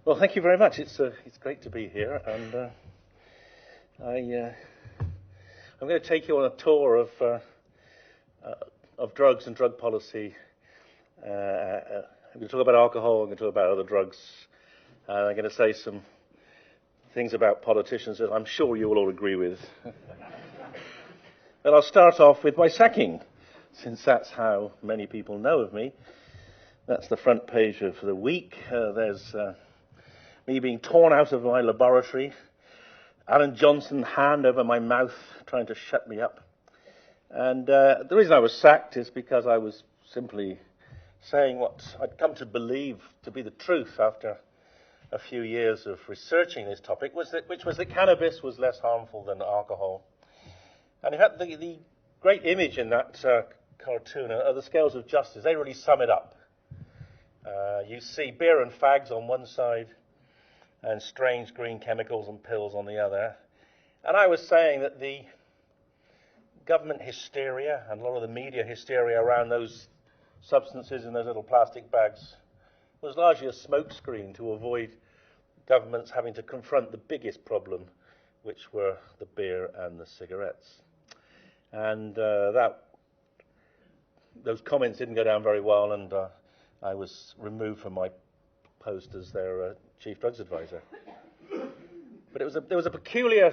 Well, thank you very much. It's great to be here, and I'm going to take you on a tour of drugs and drug policy. I'm going to talk about alcohol. I'm going to talk about other drugs. I'm going to say some things about politicians that I'm sure you will all agree with. And I'll start off with my sacking, since that's how many people know of me. That's the front page of the week. There's me being torn out of my laboratory, Alan Johnson hand over my mouth trying to shut me up. And the reason I was sacked is because I was simply saying what I'd come to believe to be the truth after a few years of researching this topic, which was that cannabis was less harmful than alcohol. And in fact, the great image in that cartoon are the scales of justice. They really sum it up. You see beer and fags on one side, and strange green chemicals and pills on the other. And I was saying that the government hysteria and a lot of the media hysteria around those substances in those little plastic bags was largely a smokescreen to avoid governments having to confront the biggest problem, which were the beer and the cigarettes. And those comments didn't go down very well, and I was removed from my post as their chief drugs advisor. But there was a peculiar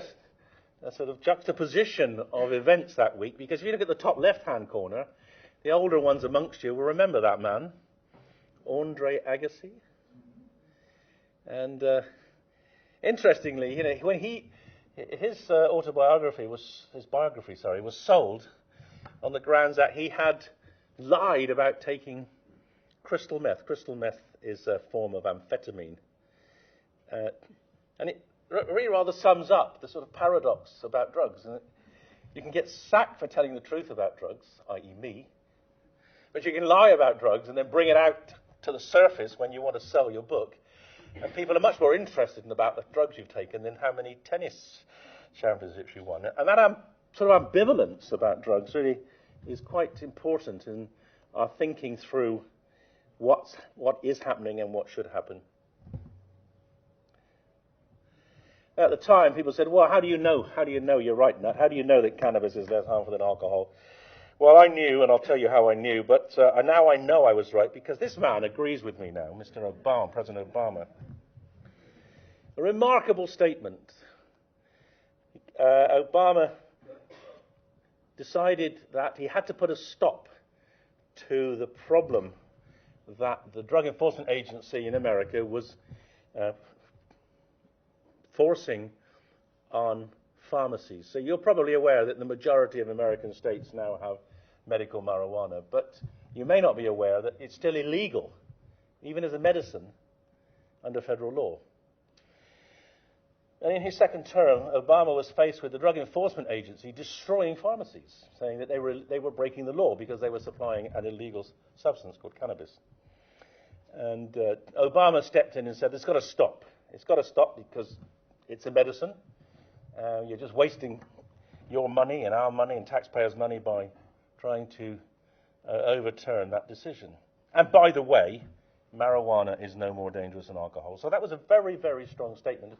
sort of juxtaposition of events that week, because if you look at the top left-hand corner, the older ones amongst you will remember that man, Andre Agassi. And interestingly, when his biography was sold on the grounds that he had lied about taking crystal meth. Crystal meth is a form of amphetamine. And it really rather sums up the sort of paradox about drugs. And you can get sacked for telling the truth about drugs, i.e. me, but you can lie about drugs and then bring it out to the surface when you want to sell your book. And people are much more interested in about the drugs you've taken than how many tennis championships you won. And that sort of ambivalence about drugs really is quite important in our thinking through what is happening and what should happen. At the time, people said, well, how do you know? How do you know you're right, Nutt? How do you know that cannabis is less harmful than alcohol? Well, I knew, and I'll tell you how I knew, but now I know I was right, because this man agrees with me now, Mr. Obama, President Obama. A remarkable statement. Obama decided that he had to put a stop to the problem that the Drug Enforcement Agency in America was forcing on pharmacies. So you're probably aware that the majority of American states now have medical marijuana, but you may not be aware that it's still illegal, even as a medicine, under federal law. And in his second term, Obama was faced with the Drug Enforcement Agency destroying pharmacies, saying that they were breaking the law because they were supplying an illegal substance called cannabis. And Obama stepped in and said, it's got to stop. It's got to stop because it's a medicine. You're just wasting your money and our money and taxpayers' money by trying to overturn that decision. And by the way, marijuana is no more dangerous than alcohol. So that was a very, very strong statement.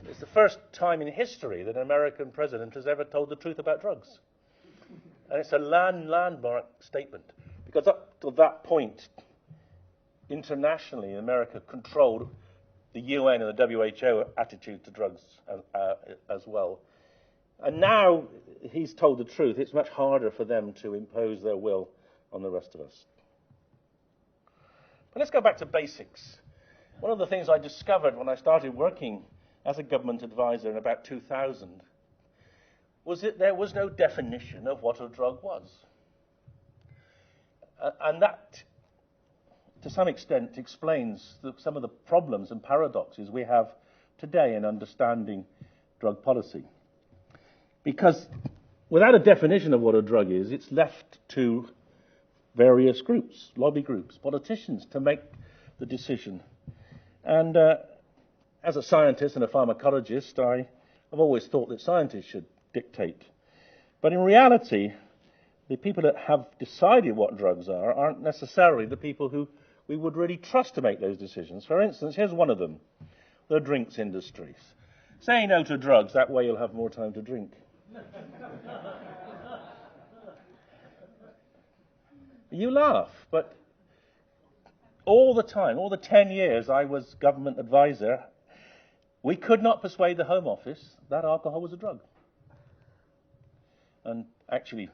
It's the first time in history that an American president has ever told the truth about drugs. And it's a landmark statement, because up to that point, internationally, America controlled the UN and the WHO attitude to drugs as well. And now he's told the truth. It's much harder for them to impose their will on the rest of us. But let's go back to basics. One of the things I discovered when I started working as a government advisor in about 2000 was that there was no definition of what a drug was. And that, to some extent, explains some of the problems and paradoxes we have today in understanding drug policy. Because without a definition of what a drug is, it's left to various groups, lobby groups, politicians, to make the decision. And as a scientist and a pharmacologist, I have always thought that scientists should dictate. But in reality, the people that have decided what drugs are aren't necessarily the people who we would really trust to make those decisions. For instance, here's one of them, the drinks industries. Say no to drugs, that way you'll have more time to drink. You laugh, but all the time, all the 10 years I was government advisor, we could not persuade the Home Office that alcohol was a drug. And actually,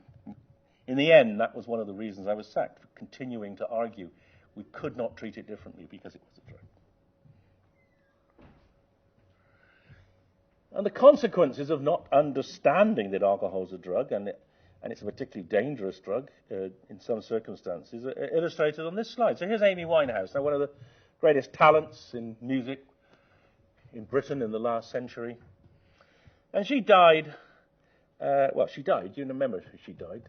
in the end, that was one of the reasons I was sacked, for continuing to argue we could not treat it differently because it was a drug. And the consequences of not understanding that alcohol is a drug, and it's a particularly dangerous drug in some circumstances, are illustrated on this slide. So here's Amy Winehouse, now one of the greatest talents in music in Britain in the last century. And she died, she died, you remember she died.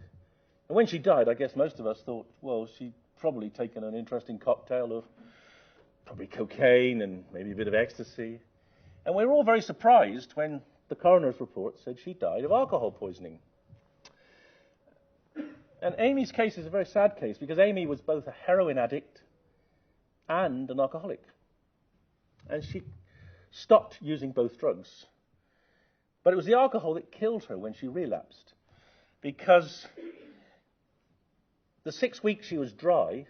And when she died, I guess most of us thought, well, she'd probably taken an interesting cocktail of probably cocaine and maybe a bit of ecstasy. And we were all very surprised when the coroner's report said she died of alcohol poisoning. And Amy's case is a very sad case because Amy was both a heroin addict and an alcoholic. And she stopped using both drugs. But it was the alcohol that killed her when she relapsed, because the 6 weeks she was dry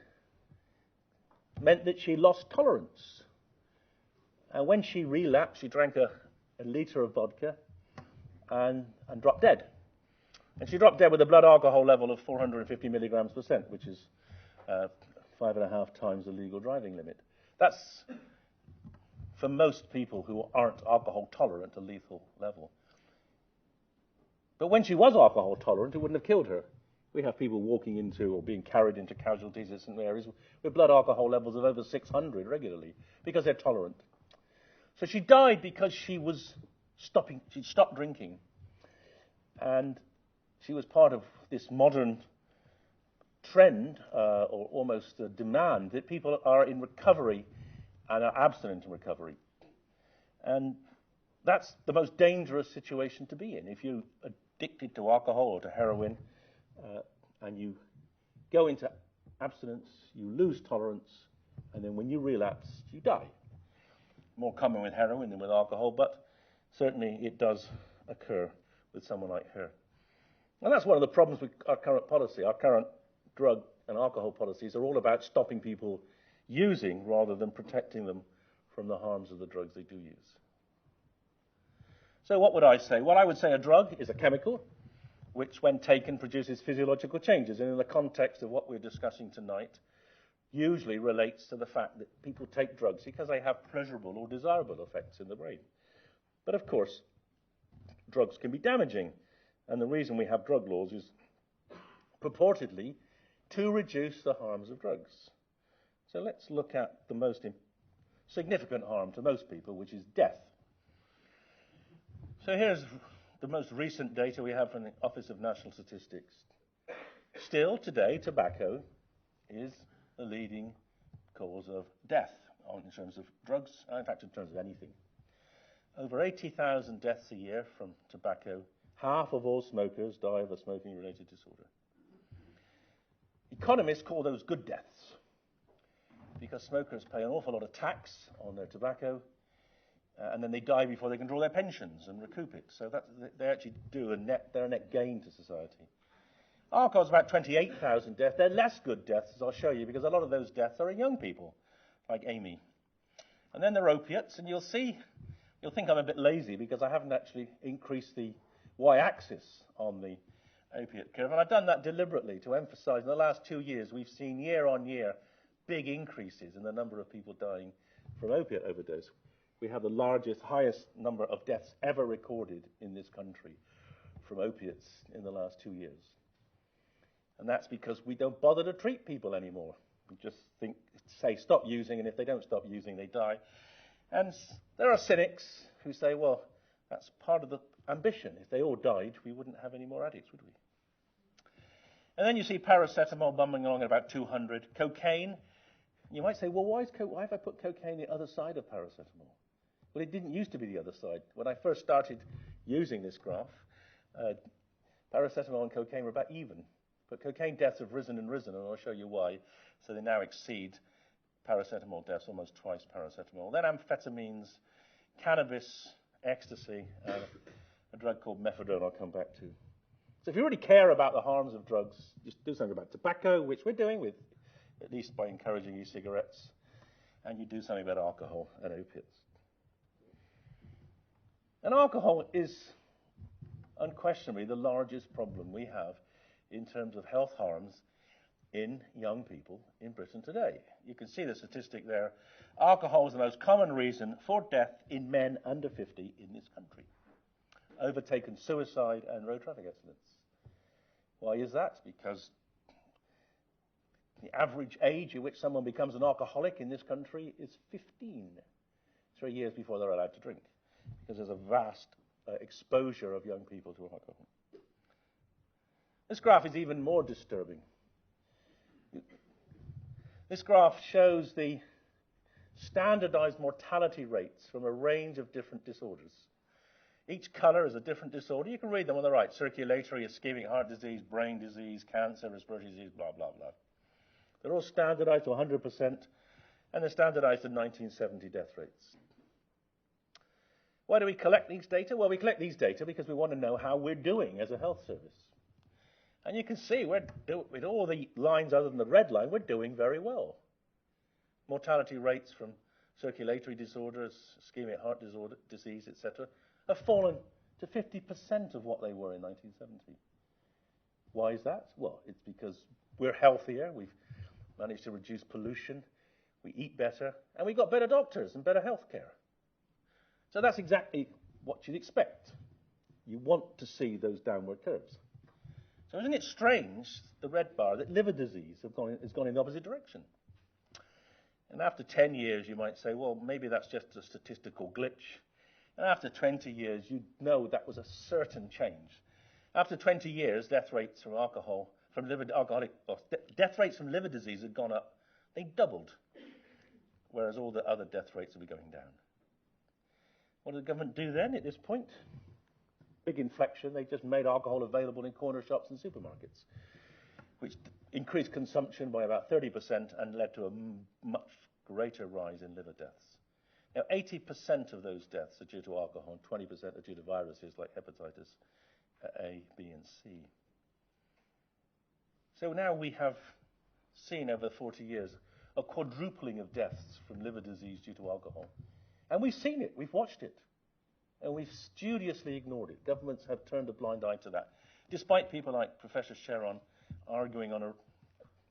meant that she lost tolerance. And when she relapsed, she drank a litre of vodka and dropped dead. And she dropped dead with a blood alcohol level of 450 milligrams %, which is 5.5 times the legal driving limit. That's, for most people who aren't alcohol tolerant, a lethal level. But when she was alcohol tolerant, it wouldn't have killed her. We have people walking into or being carried into casualties in St Mary's with blood alcohol levels of over 600 regularly because they're tolerant. So she died because she'd stopped drinking. And she was part of this modern trend, or almost a demand, that people are in recovery and are abstinent in recovery. And that's the most dangerous situation to be in. If you're addicted to alcohol or to heroin, and you go into abstinence, you lose tolerance, and then when you relapse, you die. More common with heroin than with alcohol, but certainly it does occur with someone like her. And that's one of the problems with our current policy. Our current drug and alcohol policies are all about stopping people using rather than protecting them from the harms of the drugs they do use. So what would I say? Well, I would say a drug is a chemical which, when taken, produces physiological changes. And in the context of what we're discussing tonight, usually relates to the fact that people take drugs because they have pleasurable or desirable effects in the brain. But of course, drugs can be damaging. And the reason we have drug laws is purportedly to reduce the harms of drugs. So let's look at the most significant harm to most people, which is death. So here's the most recent data we have from the Office of National Statistics. Still today, tobacco is the leading cause of death in terms of drugs, in fact in terms of anything. Over 80,000 deaths a year from tobacco. Half of all smokers die of a smoking-related disorder. Economists call those good deaths because smokers pay an awful lot of tax on their tobacco, and then they die before they can draw their pensions and recoup it. So they actually do they're a net gain to society. Alcohol is about 28,000 deaths. They're less good deaths, as I'll show you, because a lot of those deaths are in young people, like Amy. And then there are opiates, and you'll think I'm a bit lazy because I haven't actually increased the y-axis on the opiate curve. And I've done that deliberately to emphasize in the last 2 years we've seen year on year big increases in the number of people dying from opiate overdose. We have the highest number of deaths ever recorded in this country from opiates in the last 2 years. And that's because we don't bother to treat people anymore. We just say stop using, and if they don't stop using, they die. And there are cynics who say, well, that's part of the ambition. If they all died, we wouldn't have any more addicts, would we? And then you see paracetamol bumming along at about 200. Cocaine. You might say, well, why have I put cocaine the other side of paracetamol? Well, it didn't used to be the other side. When I first started using this graph, paracetamol and cocaine were about even. But cocaine deaths have risen and risen, and I'll show you why. So they now exceed paracetamol deaths, almost twice paracetamol. Then amphetamines, cannabis, ecstasy, a drug called mephedrone I'll come back to. So if you really care about the harms of drugs, just do something about tobacco, which we're doing, with at least by encouraging e-cigarettes, and you do something about alcohol and opiates. And alcohol is unquestionably the largest problem we have in terms of health harms in young people in Britain today. You can see the statistic there. Alcohol is the most common reason for death in men under 50 in this country, overtaken suicide and road traffic accidents. Why is that? Because the average age at which someone becomes an alcoholic in this country is 15, 3 years before they're allowed to drink, because there's a vast exposure of young people to alcohol. This graph is even more disturbing. This graph shows the standardized mortality rates from a range of different disorders. Each color is a different disorder. You can read them on the right: circulatory, ischemic heart disease, brain disease, cancer, respiratory disease, blah, blah, blah. They're all standardized to 100%, and they're standardized to 1970 death rates. Why do we collect these data? Well, we collect these data because we want to know how we're doing as a health service. And you can see, with all the lines other than the red line, we're doing very well. Mortality rates from circulatory disorders, ischemic heart disease, etc., have fallen to 50% of what they were in 1970. Why is that? Well, it's because we're healthier, we've managed to reduce pollution, we eat better, and we've got better doctors and better health care. So that's exactly what you'd expect. You want to see those downward curves. So isn't it strange, the red bar, that liver disease has gone in the opposite direction? And after 10 years, you might say, well, maybe that's just a statistical glitch. And after 20 years, you know that was a certain change. After 20 years, death rates from death rates from liver disease had gone up. They doubled, whereas all the other death rates will be going down. What did the government do then at this point? Big inflection. They just made alcohol available in corner shops and supermarkets, which increased consumption by about 30% and led to a much greater rise in liver deaths. Now, 80% of those deaths are due to alcohol, and 20% are due to viruses like hepatitis A, B, and C. So now we have seen over 40 years a quadrupling of deaths from liver disease due to alcohol. And we've seen it, we've watched it, and we've studiously ignored it. Governments have turned a blind eye to that, despite people like Professor Sharon arguing on a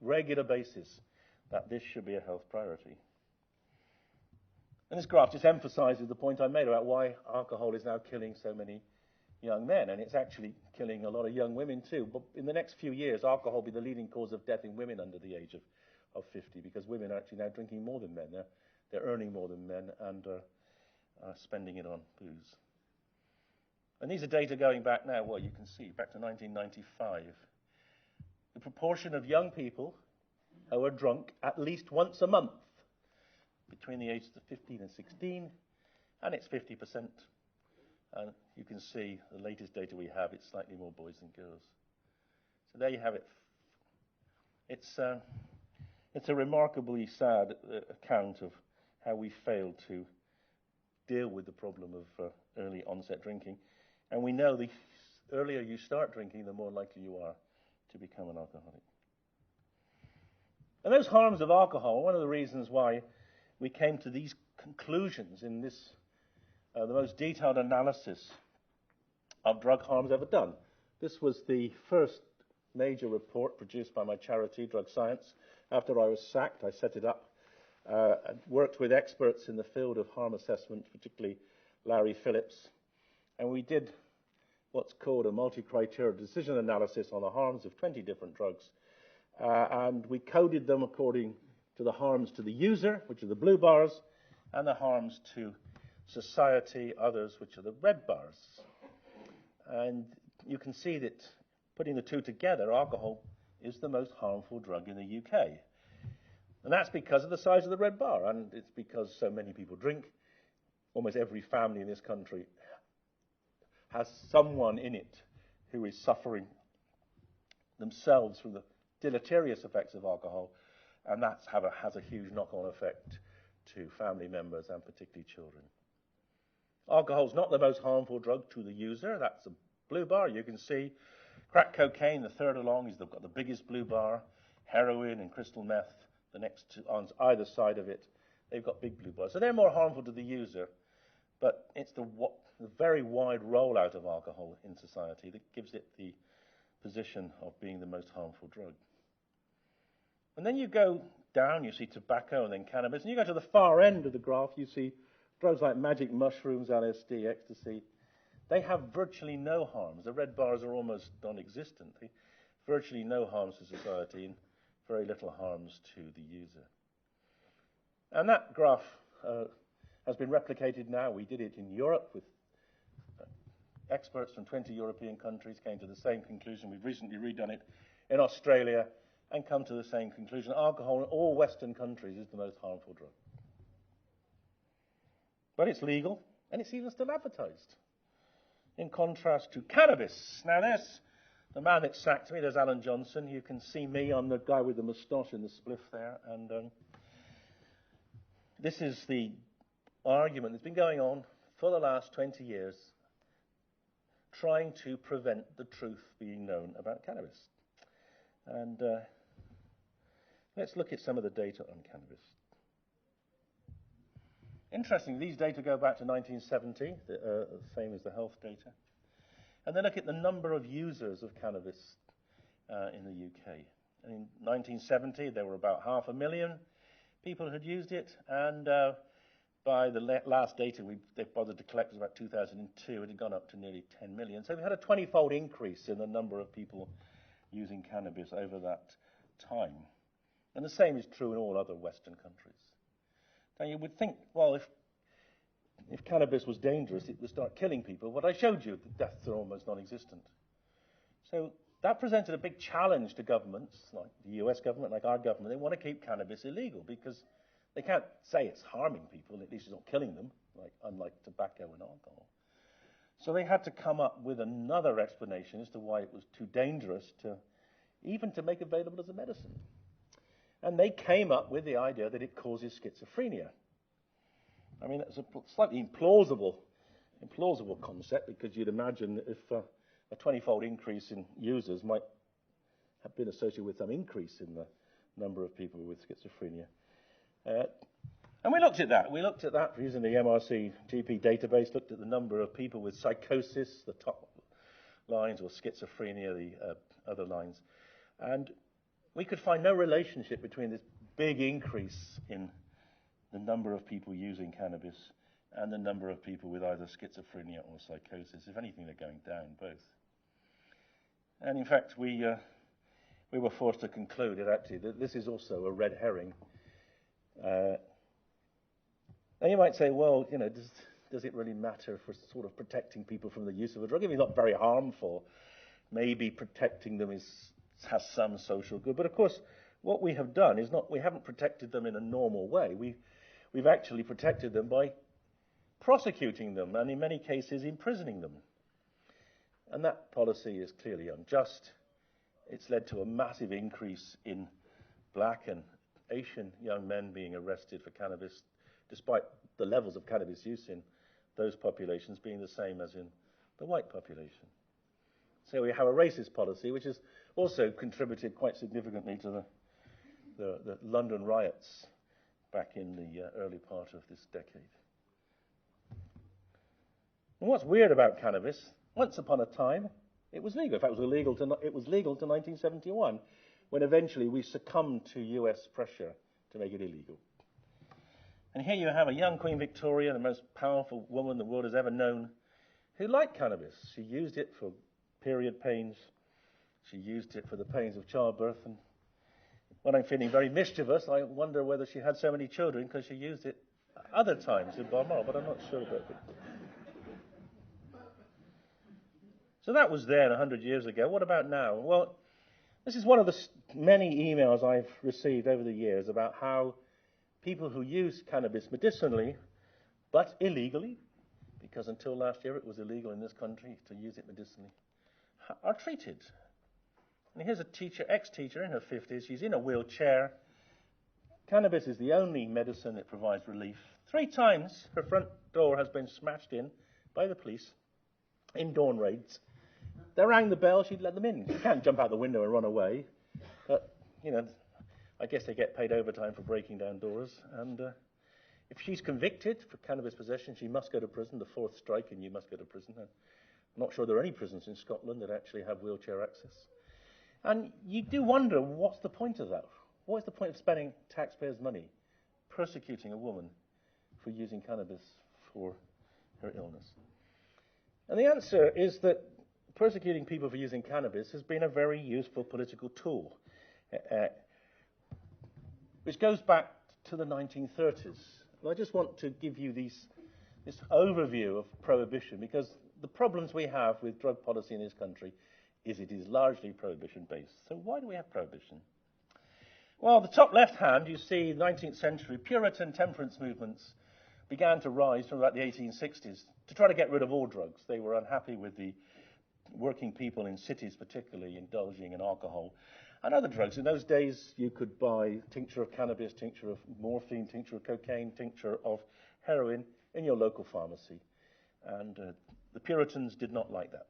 regular basis that this should be a health priority. And this graph just emphasizes the point I made about why alcohol is now killing so many young men, and it's actually killing a lot of young women too. But in the next few years, alcohol will be the leading cause of death in women under the age of 50, because women are actually now drinking more than men. They're earning more than men and are spending it on booze. And these are data going back now, well, you can see, back to 1995. The proportion of young people who are drunk at least once a month between the ages of 15 and 16, and it's 50%. And you can see the latest data we have, it's slightly more boys than girls. So there you have it. It's a remarkably sad account of how we failed to deal with the problem of early onset drinking. And we know the earlier you start drinking, the more likely you are to become an alcoholic. And those harms of alcohol, one of the reasons why we came to these conclusions in this, the most detailed analysis of drug harms ever done. This was the first major report produced by my charity, Drug Science. After I was sacked, I set it up and worked with experts in the field of harm assessment, particularly Larry Phillips. And we did what's called a multi-criteria decision analysis on the harms of 20 different drugs. And we coded them according to the harms to the user, which are the blue bars, and the harms to society, others, which are the red bars. And you can see that putting the two together, alcohol is the most harmful drug in the UK. And that's because of the size of the red bar, and it's because so many people drink. Almost every family in this country has someone in it who is suffering themselves from the deleterious effects of alcohol, And that has a huge knock-on effect to family members and particularly children. Alcohol's not the most harmful drug to the user. That's a blue bar. You can see crack cocaine, the third along, is got the biggest blue bar. Heroin and crystal meth, the next two on either side of it, they've got big blue bars. So they're more harmful to the user, but it's the very wide rollout of alcohol in society that gives it the position of being the most harmful drug. And then you go down, you see tobacco and then cannabis, and you go to the far end of the graph, you see drugs like magic mushrooms, LSD, ecstasy. They have virtually no harms. The red bars are almost non-existent. Virtually no harms to society and very little harms to the user. And that graph has been replicated now. We did it in Europe with experts from 20 European countries came to the same conclusion. We've recently redone it in Australia and come to the same conclusion. Alcohol in all Western countries is the most harmful drug. But it's legal, and it's even still advertised. In contrast to cannabis. Now, there's the man that sacked me. There's Alan Johnson. You can see me. I'm the guy with the moustache and the spliff there. And this is the argument that's been going on for the last 20 years, trying to prevent the truth being known about cannabis. And let's look at some of the data on cannabis. Interestingly, these data go back to 1970, the same as the health data. And then look at the number of users of cannabis in the UK. And in 1970, there were about 500,000 people who had used it. And by the last data they bothered to collect was about 2002, it had gone up to nearly 10 million. So we had a 20-fold increase in the number of people using cannabis over that time. And the same is true in all other Western countries. Now, you would think, well, if cannabis was dangerous, it would start killing people. But I showed you that deaths are almost non-existent. So that presented a big challenge to governments, like the US government, like our government. They want to keep cannabis illegal because they can't say it's harming people, at least it's not killing them, unlike tobacco and alcohol. So they had to come up with another explanation as to why it was too dangerous to even to make available as a medicine. And they came up with the idea that it causes schizophrenia. I mean, it's a slightly implausible concept, because you'd imagine if a 20-fold increase in users might have been associated with some increase in the number of people with schizophrenia. And we looked at that. We looked at that using the MRC GP database, looked at the number of people with psychosis, the top lines, or schizophrenia, the other lines. And we could find no relationship between this big increase in the number of people using cannabis and the number of people with either schizophrenia or psychosis. If anything, they're going down, both. And in fact, we were forced to conclude that this is also a red herring. Now you might say, well, does it really matter for sort of protecting people from the use of a drug? If it's not very harmful, maybe protecting them has some social good. But of course, what we have done is we haven't protected them in a normal way. We've actually protected them by prosecuting them, and in many cases imprisoning them. And that policy is clearly unjust. It's led to a massive increase in black and Asian young men being arrested for cannabis, despite the levels of cannabis use in those populations being the same as in the white population. So we have a racist policy, which has also contributed quite significantly to the London riots back in the early part of this decade. And what's weird about cannabis, once upon a time, it was legal. In fact, it was legal to 1971, when eventually we succumbed to US pressure to make it illegal. And here you have a young Queen Victoria, the most powerful woman the world has ever known, who liked cannabis. She used it for period pains. She used it for the pains of childbirth. And when I'm feeling very mischievous, I wonder whether she had so many children because she used it other times in Balmoral, but I'm not sure about it. So that was there 100 years ago. What about now? Well, this is one of the many emails I've received over the years about how people who use cannabis medicinally, but illegally, because until last year it was illegal in this country to use it medicinally, are treated. And here's a teacher, ex-teacher in her 50s. She's in a wheelchair, Cannabis is the only medicine that provides relief. 3 times her front door has been smashed in by the police in dawn raids. They rang the bell, she'd let them in. She can't jump out the window and run away. But, you know, I guess they get paid overtime for breaking down doors. And if she's convicted for cannabis possession, she must go to prison. The 4th strike and you must go to prison. I'm not sure there are any prisons in Scotland that actually have wheelchair access. And you do wonder, what's the point of that? What is the point of spending taxpayers' money persecuting a woman for using cannabis for her illness? And the answer is that persecuting people for using cannabis has been a very useful political tool, which goes back to the 1930s. And I just want to give you this overview of prohibition, because the problems we have with drug policy in this country is it is largely prohibition-based. So why do we have prohibition? Well, the top left hand, you see 19th century Puritan temperance movements began to rise from about the 1860s to try to get rid of all drugs. They were unhappy with the working people in cities particularly indulging in alcohol and other drugs. In those days, you could buy tincture of cannabis, tincture of morphine, tincture of cocaine, tincture of heroin in your local pharmacy. And the Puritans did not like that.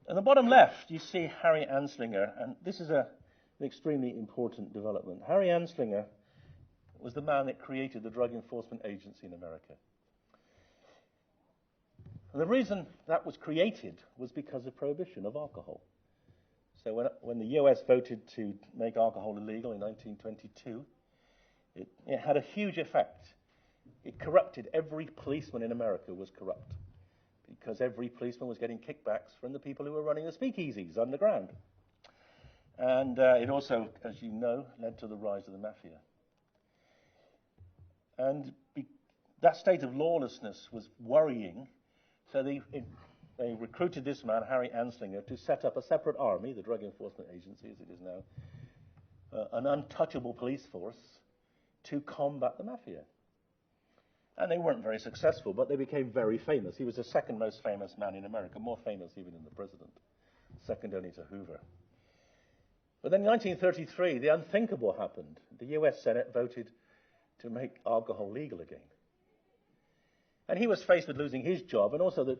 In the bottom left, you see Harry Anslinger, and this is an extremely important development. Harry Anslinger was the man that created the Drug Enforcement Agency in America. And the reason that was created was because of prohibition of alcohol. So when the US voted to make alcohol illegal in 1922, it had a huge effect. It corrupted. Every policeman in America was corrupt, because every policeman was getting kickbacks from the people who were running the speakeasies underground. And it also, as you know, led to the rise of the mafia. And that state of lawlessness was worrying, so they recruited this man, Harry Anslinger, to set up a separate army, the Drug Enforcement Agency as it is now, an untouchable police force to combat the mafia. And they weren't very successful, but they became very famous. He was the second most famous man in America, more famous even than the president, second only to Hoover. But then in 1933, the unthinkable happened. The US Senate voted to make alcohol legal again. And he was faced with losing his job, and also that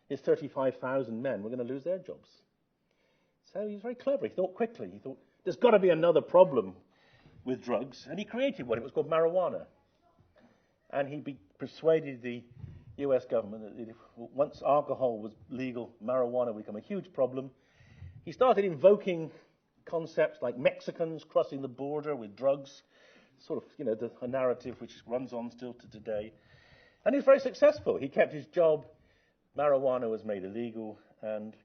his 35,000 men were going to lose their jobs. So he was very clever. He thought quickly. He thought, there's got to be another problem with drugs. And he created one. It was called marijuana. And he persuaded the US government that if, once alcohol was legal, marijuana would become a huge problem. He started invoking concepts like Mexicans crossing the border with drugs, sort of, you know, a narrative which runs on still to today. And he was very successful. He kept his job. Marijuana was made illegal. And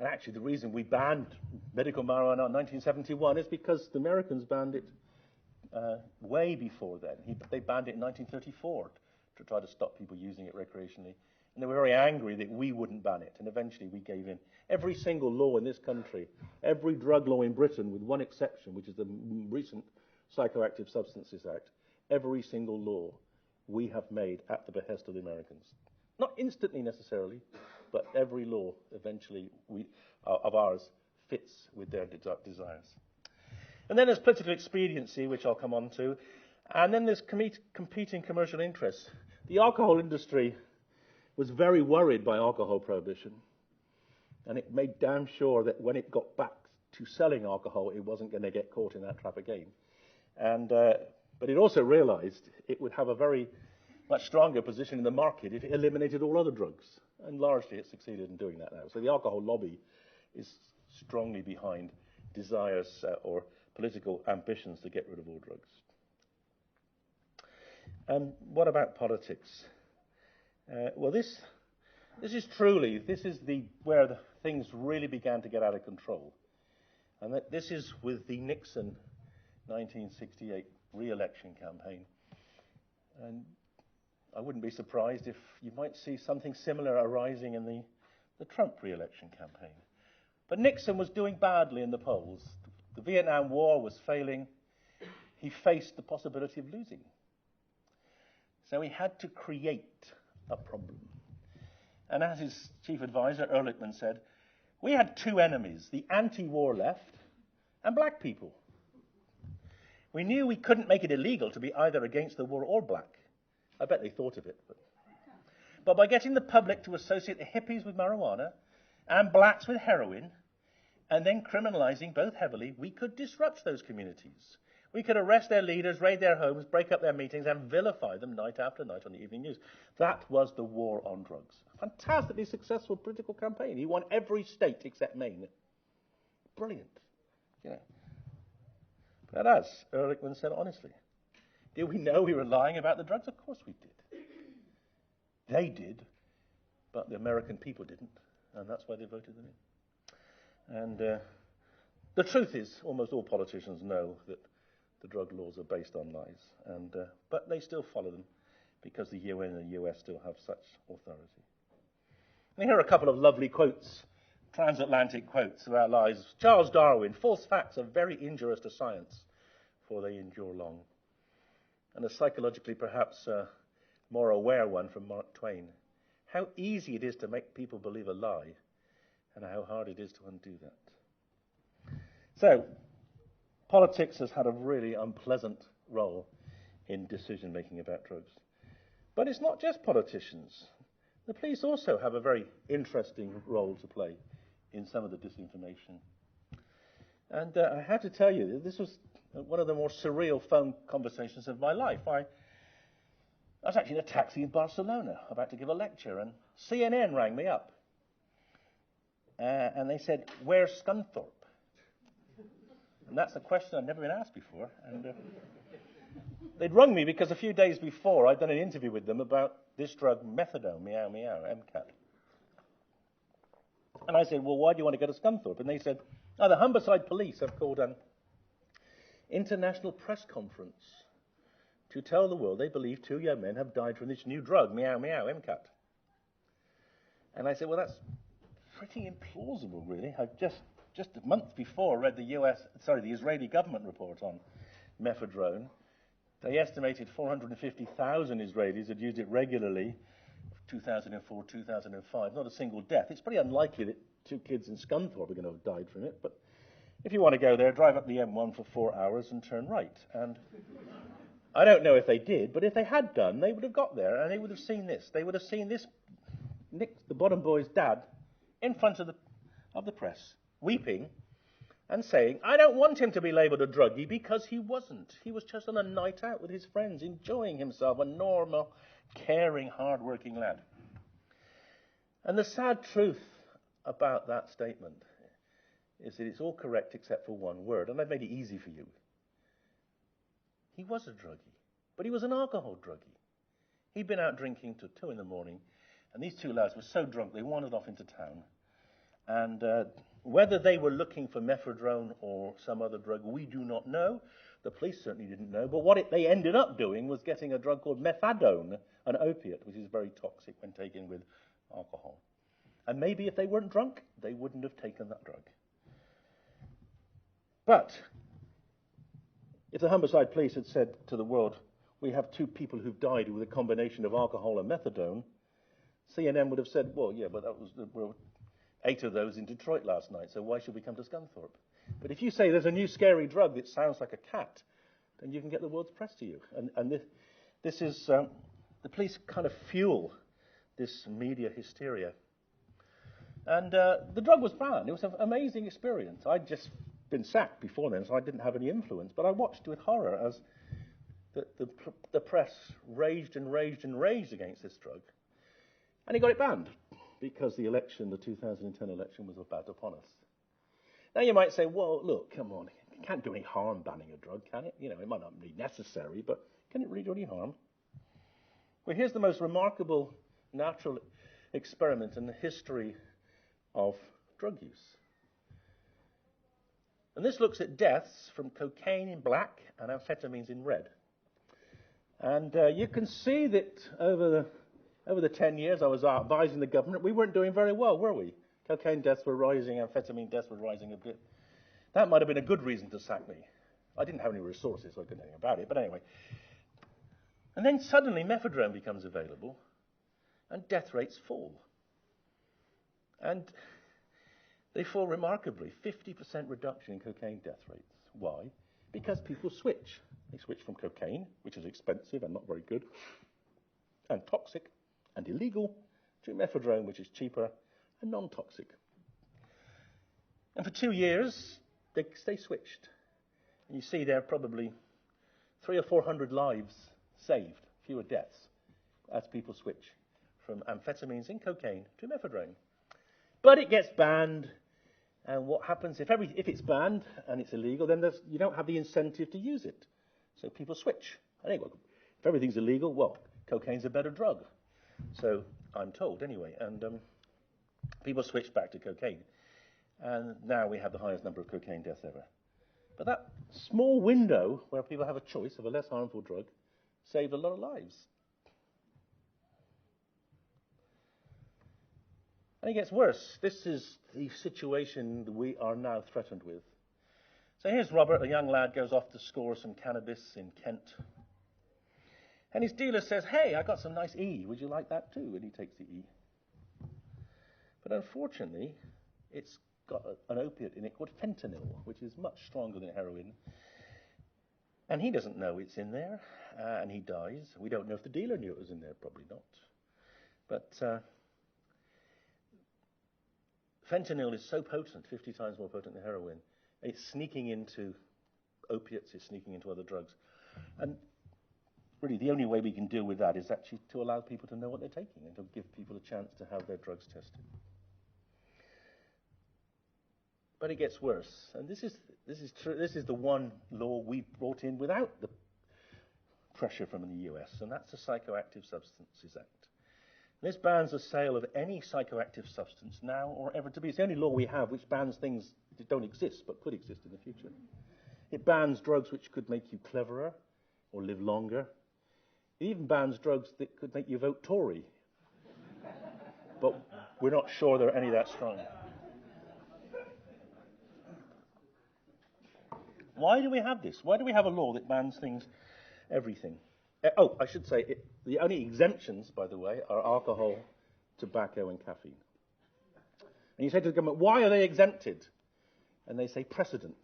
actually, the reason we banned medical marijuana in 1971 is because the Americans banned it way before then. They banned it in 1934 to try to stop people using it recreationally. And they were very angry that we wouldn't ban it. And eventually we gave in. Every single law in this country, every drug law in Britain, with one exception, which is the recent Psychoactive Substances Act, every single law we have made at the behest of the Americans. Not instantly necessarily, but every law eventually of ours fits with their desires. And then there's political expediency, which I'll come on to. And then there's competing commercial interests. The alcohol industry was very worried by alcohol prohibition. And it made damn sure that when it got back to selling alcohol, it wasn't going to get caught in that trap again. And, but it also realized it would have a very much stronger position in the market if it eliminated all other drugs. And largely it succeeded in doing that now. So the alcohol lobby is strongly behind desires or political ambitions to get rid of all drugs. And what about politics? Well, this is where the things really began to get out of control. And this is with the Nixon 1968 re-election campaign. And I wouldn't be surprised if you might see something similar arising in the Trump re-election campaign. But Nixon was doing badly in the polls. The Vietnam War was failing. He faced the possibility of losing. So he had to create a problem. And as his chief advisor, Ehrlichman, said, we had two enemies, the anti-war left and black people. We knew we couldn't make it illegal to be either against the war or black. I bet they thought of it. But by getting the public to associate the hippies with marijuana and blacks with heroin, and then criminalizing both heavily, we could disrupt those communities. We could arrest their leaders, raid their homes, break up their meetings, and vilify them night after night on the evening news. That was the war on drugs. Fantastically successful political campaign. He won every state except Maine. Brilliant. You know. But as Ehrlichman said honestly, did we know we were lying about the drugs? Of course we did. They did, but the American people didn't, and that's why they voted them in. And the truth is, almost all politicians know that the drug laws are based on lies, but they still follow them because the UN and the US still have such authority. And here are a couple of lovely quotes, transatlantic quotes about lies. Charles Darwin, false facts are very injurious to science, for they endure long. And a psychologically perhaps more aware one from Mark Twain. How easy it is to make people believe a lie, and how hard it is to undo that. So, politics has had a really unpleasant role in decision-making about drugs. But it's not just politicians. The police also have a very interesting role to play in some of the disinformation. And I have to tell you, this was one of the more surreal phone conversations of my life. I was actually in a taxi in Barcelona about to give a lecture, and CNN rang me up. And they said, "Where's Scunthorpe?" And that's a question I'd never been asked before. And they'd rung me because a few days before I'd done an interview with them about this drug, methadone, meow, meow, MCAT. And I said, "Well, why do you want to go to Scunthorpe?" And they said, "Oh, the Humberside police have called an international press conference to tell the world they believe 2 young men have died from this new drug, meow, meow, MCAT." And I said, "Well, that's pretty implausible, really. I've just a month before read the Israeli government report on mephedrone. They estimated 450,000 Israelis had used it regularly, 2004, 2005. Not a single death. It's pretty unlikely that 2 kids in Scunthorpe are going to have died from it. But if you want to go there, drive up the M1 for 4 hours and turn right." And I don't know if they did, but if they had done, they would have got there and they would have seen this. They would have seen this Nick, the bottom boy's dad, in front of the press, weeping and saying, "I don't want him to be labelled a druggie," because he wasn't. He was just on a night out with his friends, enjoying himself, a normal, caring, hard-working lad. And the sad truth about that statement is that it's all correct except for one word, and I've made it easy for you. He was a druggie, but he was an alcohol druggie. He'd been out drinking till 2 in the morning, and these 2 lads were so drunk they wandered off into town. And whether they were looking for mephedrone or some other drug, we do not know. The police certainly didn't know. But what they ended up doing was getting a drug called mephedrone, an opiate, which is very toxic when taken with alcohol. And maybe if they weren't drunk, they wouldn't have taken that drug. But if the Humberside police had said to the world, "We have 2 people who've died with a combination of alcohol and methadone," CNN would have said, "Well, yeah, but there were 8 of those in Detroit last night, so why should we come to Scunthorpe?" But if you say there's a new scary drug that sounds like a cat, then you can get the world's press to you. And this is, the police kind of fuel this media hysteria. And the drug was banned. It was an amazing experience. I'd just been sacked before then, so I didn't have any influence. But I watched with horror as the press raged and raged and raged against this drug. And he got it banned because the 2010 election was about upon us. Now you might say, "Well, look, come on, it can't do any harm banning a drug, can it? You know, it might not be necessary, but can it really do any harm?" Well, here's the most remarkable natural experiment in the history of drug use. And this looks at deaths from cocaine in black and amphetamines in red. And you can see that over the 10 years I was advising the government, we weren't doing very well, were we? Cocaine deaths were rising, amphetamine deaths were rising a bit. That might have been a good reason to sack me. I didn't have any resources, so I couldn't do anything about it, but anyway. And then suddenly mephedrone becomes available, and death rates fall. And they fall remarkably, 50% reduction in cocaine death rates. Why? Because people switch. They switch from cocaine, which is expensive and not very good, and toxic and illegal, to mephedrone, which is cheaper and non-toxic. And for 2 years, they stay switched. And you see there are probably 300 or 400 lives saved, fewer deaths, as people switch from amphetamines and cocaine to mephedrone. But it gets banned, and what happens if it's banned and it's illegal, then you don't have the incentive to use it. So people switch. Anyway, if everything's illegal, well, cocaine's a better drug. So I'm told anyway, and people switch back to cocaine. And now we have the highest number of cocaine deaths ever. But that small window where people have a choice of a less harmful drug saved a lot of lives. And it gets worse. This is the situation that we are now threatened with. So here's Robert, a young lad, goes off to score some cannabis in Kent. And his dealer says, hey, I got some nice E. Would you like that too? And he takes the E. But unfortunately, it's got an opiate in it called fentanyl, which is much stronger than heroin. And he doesn't know it's in there, and he dies. We don't know if the dealer knew it was in there, probably not. But fentanyl is so potent, 50 times more potent than heroin. It's sneaking into opiates, it's sneaking into other drugs. And really, the only way we can deal with that is actually to allow people to know what they're taking and to give people a chance to have their drugs tested. But it gets worse, and this is true. This is the one law we brought in without the pressure from the US, and that's the Psychoactive Substances Act. This bans the sale of any psychoactive substance now or ever to be. It's the only law we have which bans things that don't exist but could exist in the future. It bans drugs which could make you cleverer or live longer. It even bans drugs that could make you vote Tory. But we're not sure there are any that strong. Why do we have this? Why do we have a law that bans things, everything? Oh, I should say, the only exemptions, by the way, are alcohol, tobacco, and caffeine. And you say to the government, why are they exempted? And they say precedent.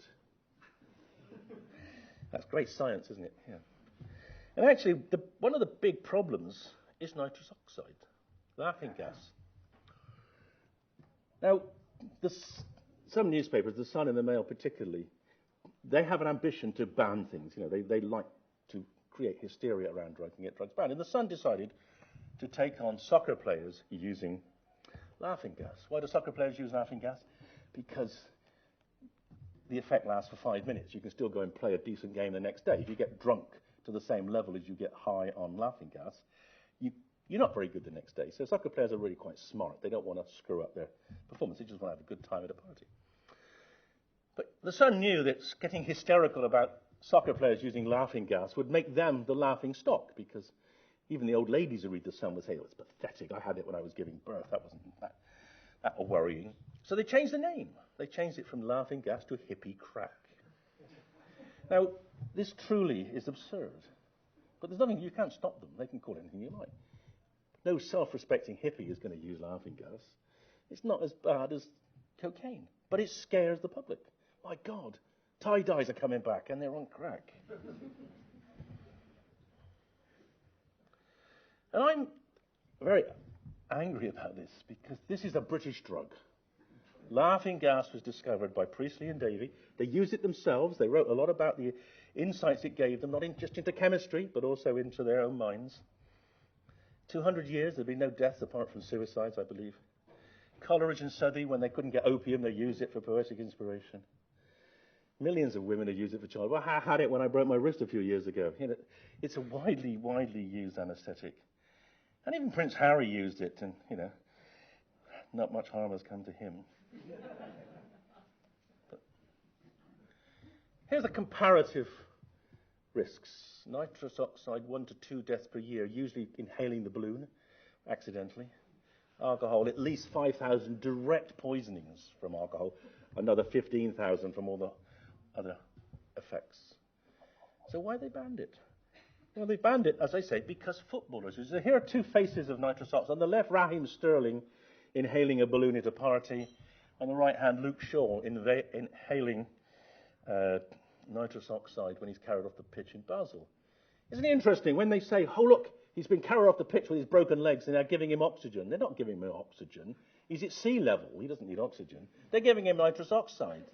That's great science, isn't it? Yeah. And actually, one of the big problems is nitrous oxide, laughing gas. Now, some newspapers, the Sun and the Mail particularly, they have an ambition to ban things. You know, they like to create hysteria around drugs and get drugs banned. And the Sun decided to take on soccer players using laughing gas. Why do soccer players use laughing gas? Because the effect lasts for 5 minutes. You can still go and play a decent game the next day. If you get drunk to the same level as you get high on laughing gas, you're not very good the next day. So soccer players are really quite smart. They don't want to screw up their performance. They just want to have a good time at a party. But the Sun knew that getting hysterical about soccer players using laughing gas would make them the laughing stock, because even the old ladies who read the Sun would say, oh, it's pathetic. I had it when I was giving birth. That wasn't that worrying. So they changed the name. They changed it from laughing gas to hippie crack. Now, this truly is absurd. But there's nothing, you can't stop them. They can call it anything you like. No self-respecting hippie is going to use laughing gas. It's not as bad as cocaine, but it scares the public. My God, tie-dyes are coming back and they're on crack. And I'm very angry about this because this is a British drug. Laughing gas was discovered by Priestley and Davy. They used it themselves. They wrote a lot about the insights it gave them, not just into chemistry, but also into their own minds. 200 years, there'd been no deaths apart from suicides, I believe. Coleridge and Southey, when they couldn't get opium, they used it for poetic inspiration. Millions of women have used it for child. Well, I had it when I broke my wrist a few years ago. You know, it's a widely used anaesthetic. And even Prince Harry used it, and, you know, not much harm has come to him. But here's the comparative risks. Nitrous oxide, 1 to 2 deaths per year, usually inhaling the balloon accidentally. Alcohol, at least 5,000 direct poisonings from alcohol, another 15,000 from all the other effects. So why they banned it? Well, they banned it, as I say, because footballers use it. Here are two faces of nitrous oxide. On the left, Raheem Sterling inhaling a balloon at a party. On the right hand, Luke Shaw inhaling nitrous oxide when he's carried off the pitch in Basel. Isn't it interesting when they say, oh, look, he's been carried off the pitch with his broken legs and they're giving him oxygen. They're not giving him oxygen. He's at sea level. He doesn't need oxygen. They're giving him nitrous oxide.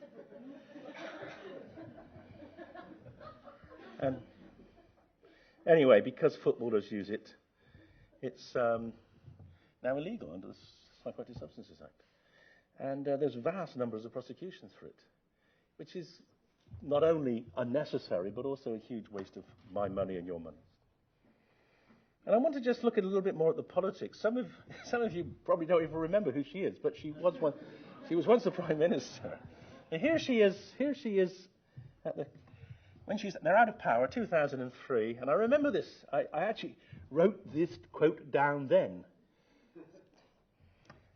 And anyway, because footballers use it, it's now illegal under the Psychoactive Substances Act. And there's vast numbers of prosecutions for it, which is not only unnecessary, but also a huge waste of my money and your money. And I want to just look a little bit more at the politics. Some of you probably don't even remember who she is, but she was once the Prime Minister. And here she is they're out of power, 2003, and I remember this. I actually wrote this quote down then.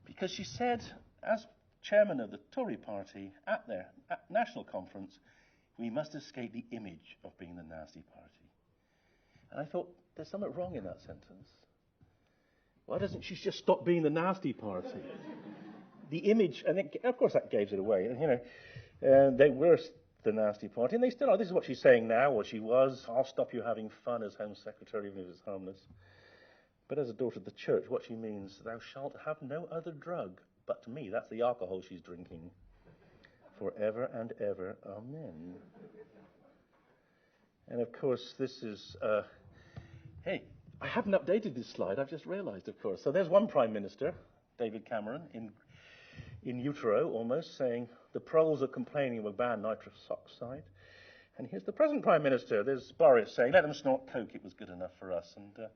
Because she said, as chairman of the Tory party at their national conference, we must escape the image of being the nasty party. And I thought, there's something wrong in that sentence. Why doesn't she just stop being the nasty party? The image, and of course that gave it away. They were the nasty party, and they still are. This is what she's saying now, or she was. I'll stop you having fun as Home Secretary, even if it's harmless. But as a daughter of the church, what she means, thou shalt have no other drug but me. That's the alcohol she's drinking. Forever and ever. Amen. And of course, this is... hey, I haven't updated this slide. I've just realized, of course. So there's one Prime Minister, David Cameron, in utero almost, saying the proles are complaining we'll ban nitrous oxide. And here's the present Prime Minister. There's Boris saying, let them snort coke. It was good enough for us. And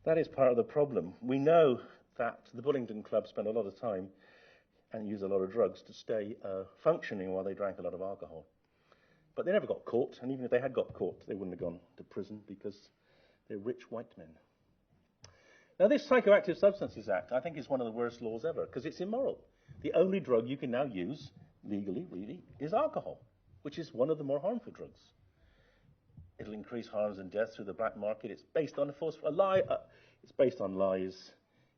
that is part of the problem. We know that the Bullingdon Club spent a lot of time and used a lot of drugs to stay functioning while they drank a lot of alcohol. But they never got caught, and even if they had got caught, they wouldn't have gone to prison because they're rich white men. Now, this Psychoactive Substances Act, I think, is one of the worst laws ever because it's immoral. The only drug you can now use legally, really, is alcohol, which is one of the more harmful drugs. It'll increase harms and deaths through the black market. It's based on a lie. It's based on lies.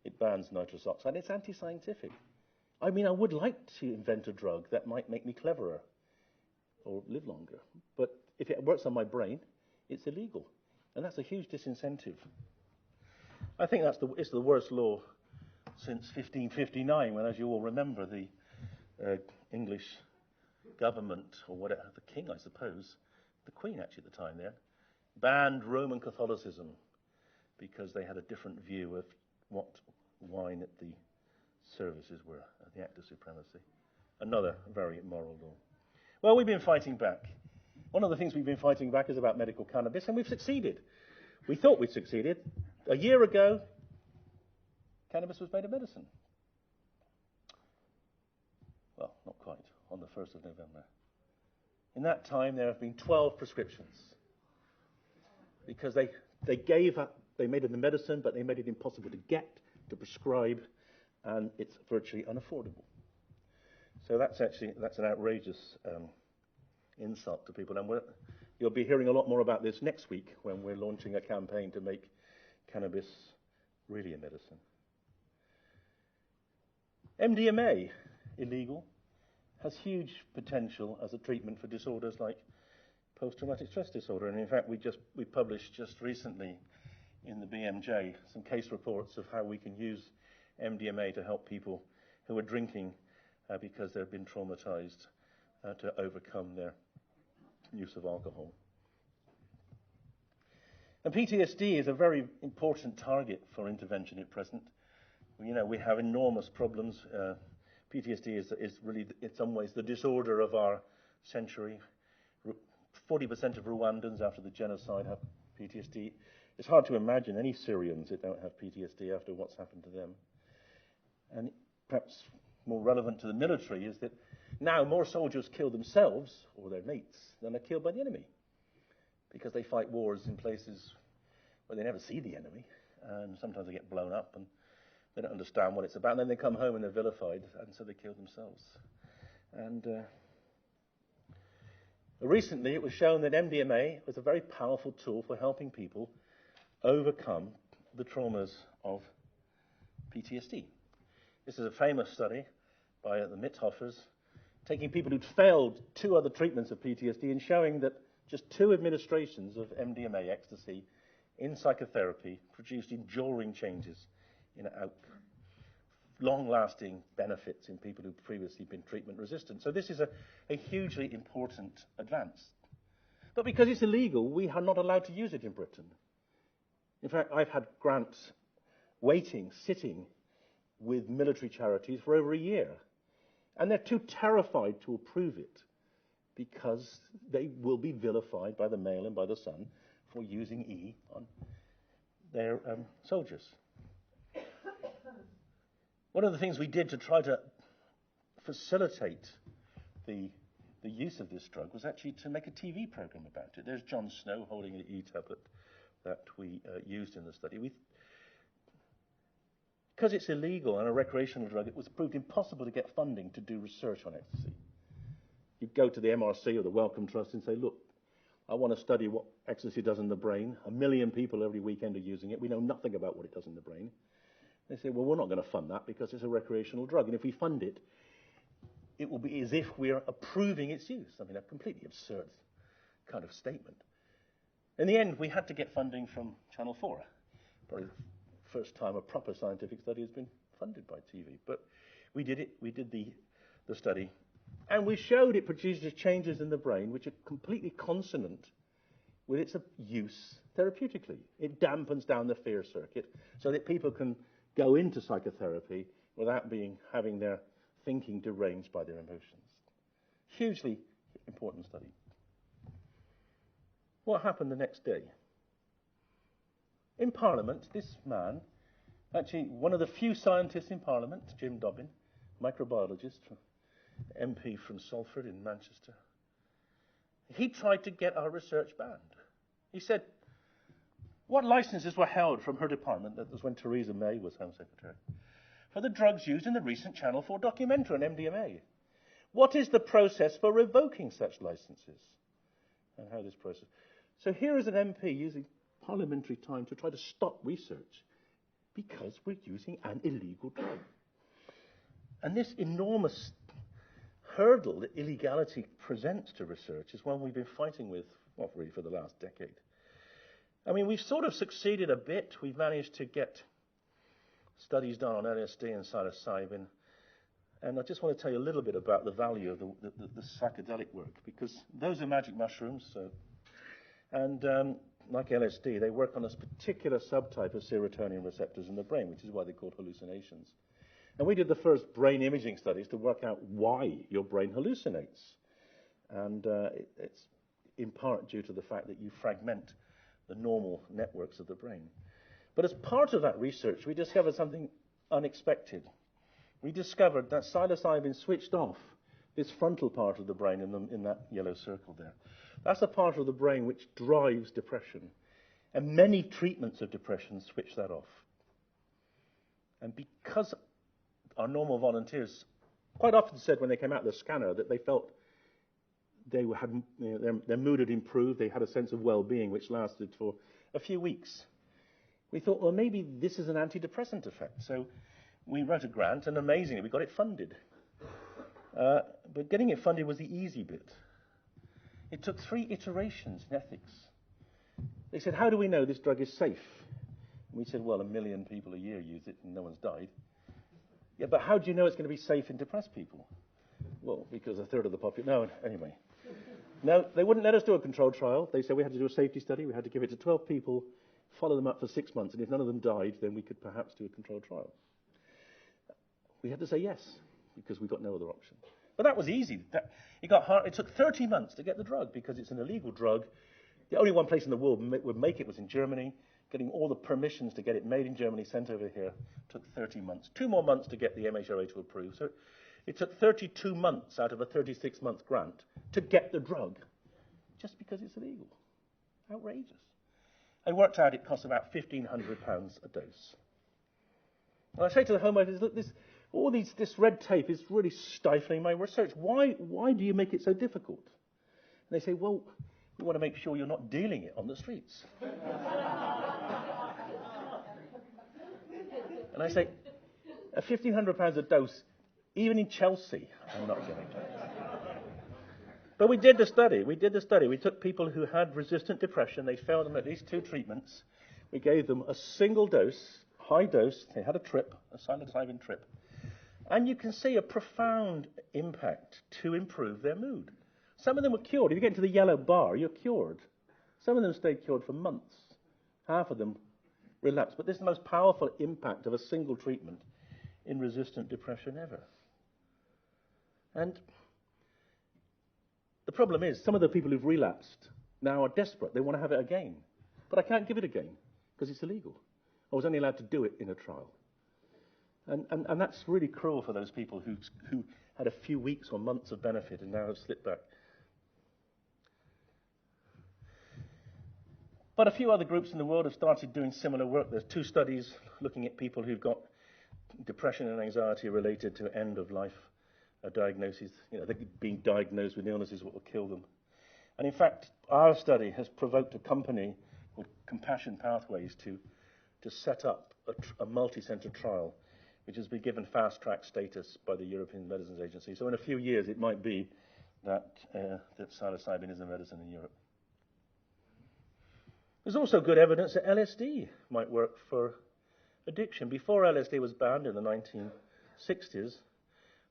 It bans nitrous oxide. It's anti-scientific. I mean, I would like to invent a drug that might make me cleverer or live longer. But if it works on my brain, it's illegal. And that's a huge disincentive. I think it's the worst law since 1559, when, as you all remember, the English government, or whatever, the king, I suppose, the queen actually at the time there, banned Roman Catholicism because they had a different view of what wine at the services were, the Act of Supremacy. Another very immoral law. Well, we've been fighting back. One of the things we've been fighting back is about medical cannabis, and we've succeeded. We thought we'd succeeded. A year ago, cannabis was made a medicine. Well, not quite, on the 1st of November. In that time, there have been 12 prescriptions. Because they made it a medicine, but they made it impossible to get, to prescribe, and it's virtually unaffordable. So that's an outrageous insult to people. And you'll be hearing a lot more about this next week when we're launching a campaign to make cannabis really a medicine. MDMA, illegal, has huge potential as a treatment for disorders like post-traumatic stress disorder. And in fact, we published just recently in the BMJ some case reports of how we can use MDMA to help people who are drinking because they've been traumatized to overcome their use of alcohol. And PTSD is a very important target for intervention at present. We have enormous problems. PTSD is really, in some ways, the disorder of our century. 40% of Rwandans after the genocide have PTSD. It's hard to imagine any Syrians that don't have PTSD after what's happened to them. And perhaps more relevant to the military is that now more soldiers kill themselves or their mates than are killed by the enemy, because they fight wars in places where they never see the enemy, and sometimes they get blown up and they don't understand what it's about, and then they come home and they're vilified, and so they kill themselves. And recently it was shown that MDMA was a very powerful tool for helping people overcome the traumas of PTSD. This is a famous study by the Mithoffers taking people who'd failed 2 other treatments of PTSD and showing that just 2 administrations of MDMA, ecstasy, in psychotherapy produced enduring changes in long-lasting benefits in people who'd previously been treatment-resistant. So this is a hugely important advance. But because it's illegal, we are not allowed to use it in Britain. In fact, I've had grants sitting with military charities for over a year. And they're too terrified to approve it because they will be vilified by the Mail and by the Sun for using E on their soldiers. One of the things we did to try to facilitate the use of this drug was actually to make a TV program about it. There's Jon Snow holding the E-tablet that we used in the study. Because it's illegal and a recreational drug, it was proved impossible to get funding to do research on ecstasy. You'd go to the MRC or the Wellcome Trust and say, look, I want to study what ecstasy does in the brain. 1 million people every weekend are using it. We know nothing about what it does in the brain. They say, well, we're not going to fund that because it's a recreational drug. And if we fund it, it will be as if we're approving its use. I mean, a completely absurd kind of statement. In the end, we had to get funding from Channel 4. Probably the first time a proper scientific study has been funded by TV. But we did it. We did the study. And we showed it produces changes in the brain which are completely consonant with its use therapeutically. It dampens down the fear circuit so that people can go into psychotherapy without having their thinking deranged by their emotions. Hugely important study. What happened the next day? In Parliament, this man, actually one of the few scientists in Parliament, Jim Dobbin, microbiologist, MP from Salford in Manchester, he tried to get our research banned. He said, what licenses were held from her department, that was when Theresa May was Home Secretary, for the drugs used in the recent Channel 4 documentary on MDMA? What is the process for revoking such licenses? And how this process... So here is an MP using parliamentary time to try to stop research because we're using an illegal drug. And this enormous hurdle that illegality presents to research is one we've been fighting with, well, really for the last decade. I mean, we've sort of succeeded a bit. We've managed to get studies done on LSD and psilocybin. And I just want to tell you a little bit about the value of the psychedelic work, because those are magic mushrooms. Like LSD, they work on this particular subtype of serotonin receptors in the brain, which is why they're called hallucinations. And we did the first brain imaging studies to work out why your brain hallucinates. And it's in part due to the fact that you fragment the normal networks of the brain. But as part of that research, we discovered something unexpected. We discovered that psilocybin switched off this frontal part of the brain in that yellow circle there. That's the part of the brain which drives depression. And many treatments of depression switch that off. And because our normal volunteers quite often said when they came out of the scanner that they felt their mood had improved, they had a sense of well-being which lasted for a few weeks. We thought, well, maybe this is an antidepressant effect. So we wrote a grant, and amazingly, we got it funded. But getting it funded was the easy bit. It took 3 iterations in ethics. They said, how do we know this drug is safe? And we said, well, 1 million people a year use it and no one's died. Yeah, but how do you know it's going to be safe in depressed people? Well, because a third of the population... No, anyway. No, they wouldn't let us do a controlled trial. They said we had to do a safety study. We had to give it to 12 people, follow them up for 6 months, and if none of them died, then we could perhaps do a controlled trial. We had to say yes, because we got no other option. But that was easy. It got hard. It took 30 months to get the drug, because it's an illegal drug. The only one place in the world would make it was in Germany. Getting all the permissions to get it made in Germany, sent over here, took 30 months. 2 more months to get the MHRA to approve. So it took 32 months out of a 36-month grant to get the drug, just because it's illegal. Outrageous. I worked out it costs about £1,500 a dose. And I say to the Home Office, look, this red tape is really stifling my research. Why do you make it so difficult? And they say, well, we want to make sure you're not dealing it on the streets. And I say, £1,500 a dose, even in Chelsea, I'm not getting it. But we did the study. We did the study. We took people who had resistant depression. They failed them at least 2 treatments. We gave them a single dose, high dose. They had a trip, a psilocybin trip. And you can see a profound impact to improve their mood. Some of them were cured. If you get into the yellow bar, you're cured. Some of them stayed cured for months. Half of them relapsed. But this is the most powerful impact of a single treatment in resistant depression ever. And the problem is, some of the people who've relapsed now are desperate. They want to have it again. But I can't give it again because it's illegal. I was only allowed to do it in a trial. And that's really cruel for those people who had a few weeks or months of benefit and now have slipped back. But a few other groups in the world have started doing similar work. There's 2 studies looking at people who've got depression and anxiety related to end-of-life diagnoses. They're being diagnosed with illnesses that will kill them. And in fact, our study has provoked a company called Compassion Pathways to set up a multi-center trial, which has been given fast-track status by the European Medicines Agency. So in a few years, it might be that psilocybin is a medicine in Europe. There's also good evidence that LSD might work for addiction. Before LSD was banned in the 1960s,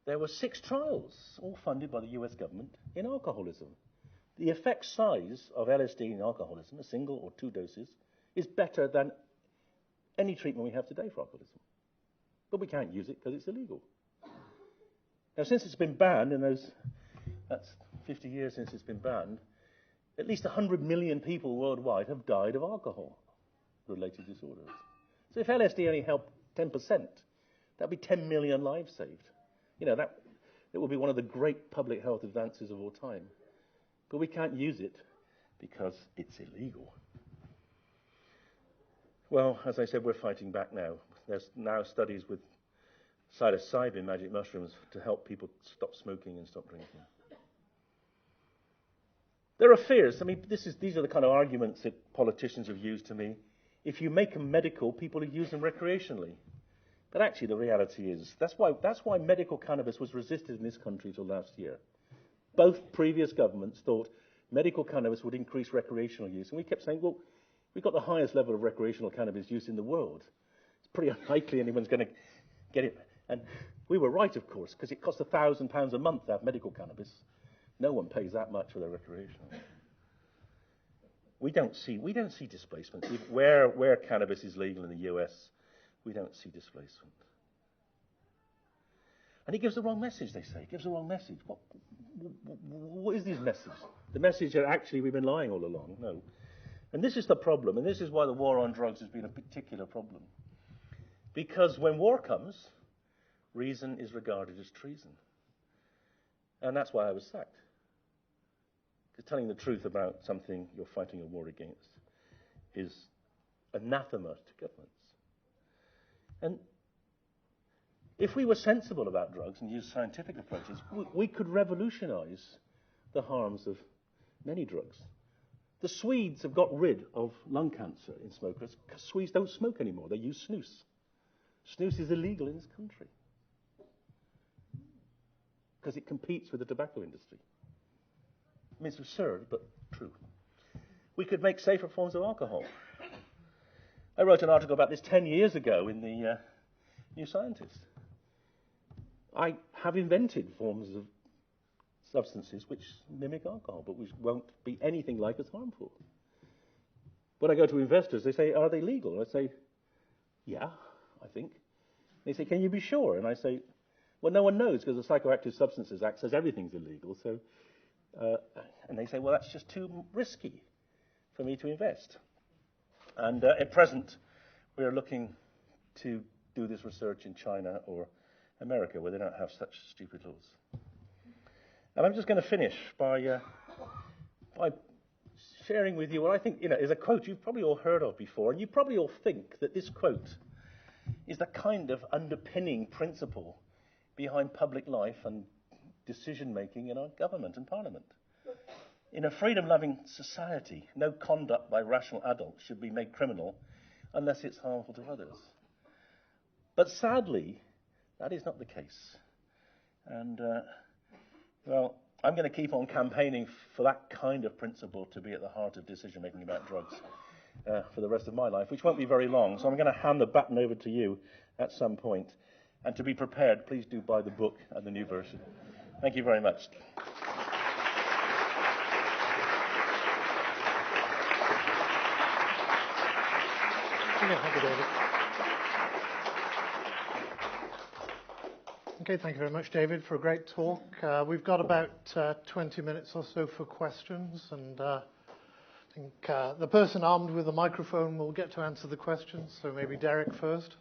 there were 6 trials, all funded by the US government, in alcoholism. The effect size of LSD in alcoholism, a single or 2 doses, is better than any treatment we have today for alcoholism. But we can't use it because it's illegal. Now, since it's been banned, that's 50 years since it's been banned, at least 100 million people worldwide have died of alcohol-related disorders. So if LSD only helped 10%, that'd be 10 million lives saved. That will be one of the great public health advances of all time. But we can't use it because it's illegal. Well, as I said, we're fighting back now. There's now studies with psilocybin, magic mushrooms, to help people stop smoking and stop drinking. There are fears. I mean, these are the kind of arguments that politicians have used to me. If you make them medical, people use them recreationally. But actually, the reality is, that's why medical cannabis was resisted in this country till last year. Both previous governments thought medical cannabis would increase recreational use. And we kept saying, well, we've got the highest level of recreational cannabis use in the world. It's pretty unlikely anyone's going to get it. And we were right, of course, because it costs £1,000 a month to have medical cannabis. No one pays that much for their recreational. We don't see displacement. Where cannabis is legal in the US, we don't see displacement. And it gives the wrong message, they say. It gives the wrong message. What is this message? The message that actually we've been lying all along? No. And this is the problem, and this is why the war on drugs has been a particular problem. Because when war comes, reason is regarded as treason. And that's why I was sacked. Because telling the truth about something you're fighting a war against is anathema to governments. And if we were sensible about drugs and used scientific approaches, we could revolutionize the harms of many drugs. The Swedes have got rid of lung cancer in smokers because Swedes don't smoke anymore. They use snus. Snus is illegal in this country because it competes with the tobacco industry. I mean, it's absurd, but true. We could make safer forms of alcohol. I wrote an article about this 10 years ago in the New Scientist. I have invented forms of substances which mimic alcohol, but which won't be anything like as harmful. When I go to investors, they say, are they legal? I say, yeah, I think. They say, can you be sure? And I say, well, no one knows because the Psychoactive Substances Act says everything's illegal. So, and they say, well, that's just too risky for me to invest. And at present, we are looking to do this research in China or America, where they don't have such stupid laws. And I'm just going to finish by sharing with you what I think is a quote you've probably all heard of before, and you probably all think that this quote is the kind of underpinning principle behind public life and decision-making in our government and parliament. In a freedom-loving society, no conduct by rational adults should be made criminal unless it's harmful to others. But sadly, that is not the case. And, well, I'm going to keep on campaigning for that kind of principle to be at the heart of decision-making about drugs for the rest of my life, which won't be very long. So I'm going to hand the baton over to you at some point. And to be prepared, please do buy the book and the new version. Thank you very much. Thank you, David. Okay, thank you very much, David, for a great talk. We've got about 20 minutes or so for questions, and I think the person armed with a microphone will get to answer the questions, so maybe Derek first.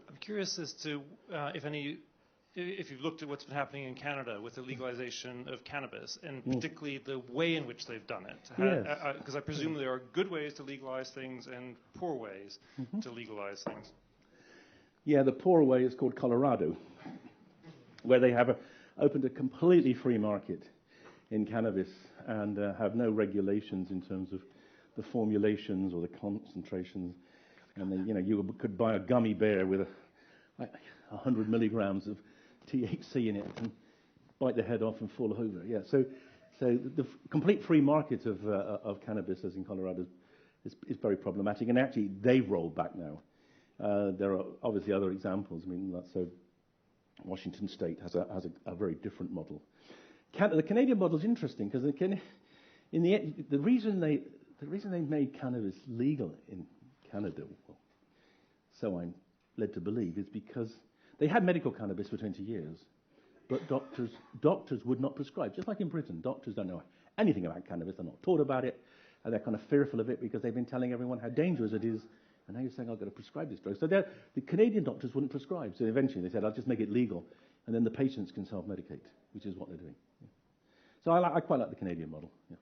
I'm curious as to if you've looked at what's been happening in Canada with the legalization of cannabis, and particularly the way in which they've done it. Because I presume there are good ways to legalize things and poor ways to legalize things. Yeah, the poor way is called Colorado, where they have opened a completely free market in cannabis and have no regulations in terms of the formulations or the concentrations. And then, you could buy a gummy bear with 100 milligrams of THC in it and bite the head off and fall over. Yeah, so the complete free market of cannabis, as in Colorado, is very problematic. And actually, they've rolled back now. There are obviously other examples. I mean, so Washington State has a very different model. The Canadian model is interesting because the reason they made cannabis legal in Canada, well, so I'm led to believe, is because they had medical cannabis for 20 years, but doctors would not prescribe. Just like in Britain, doctors don't know anything about cannabis. They're not taught about it, and they're kind of fearful of it because they've been telling everyone how dangerous it is. And now you're saying, I've got to prescribe this drug. So the Canadian doctors wouldn't prescribe. So eventually they said, I'll just make it legal, and then the patients can self-medicate, which is what they're doing. Yeah. So I quite like the Canadian model. Yeah.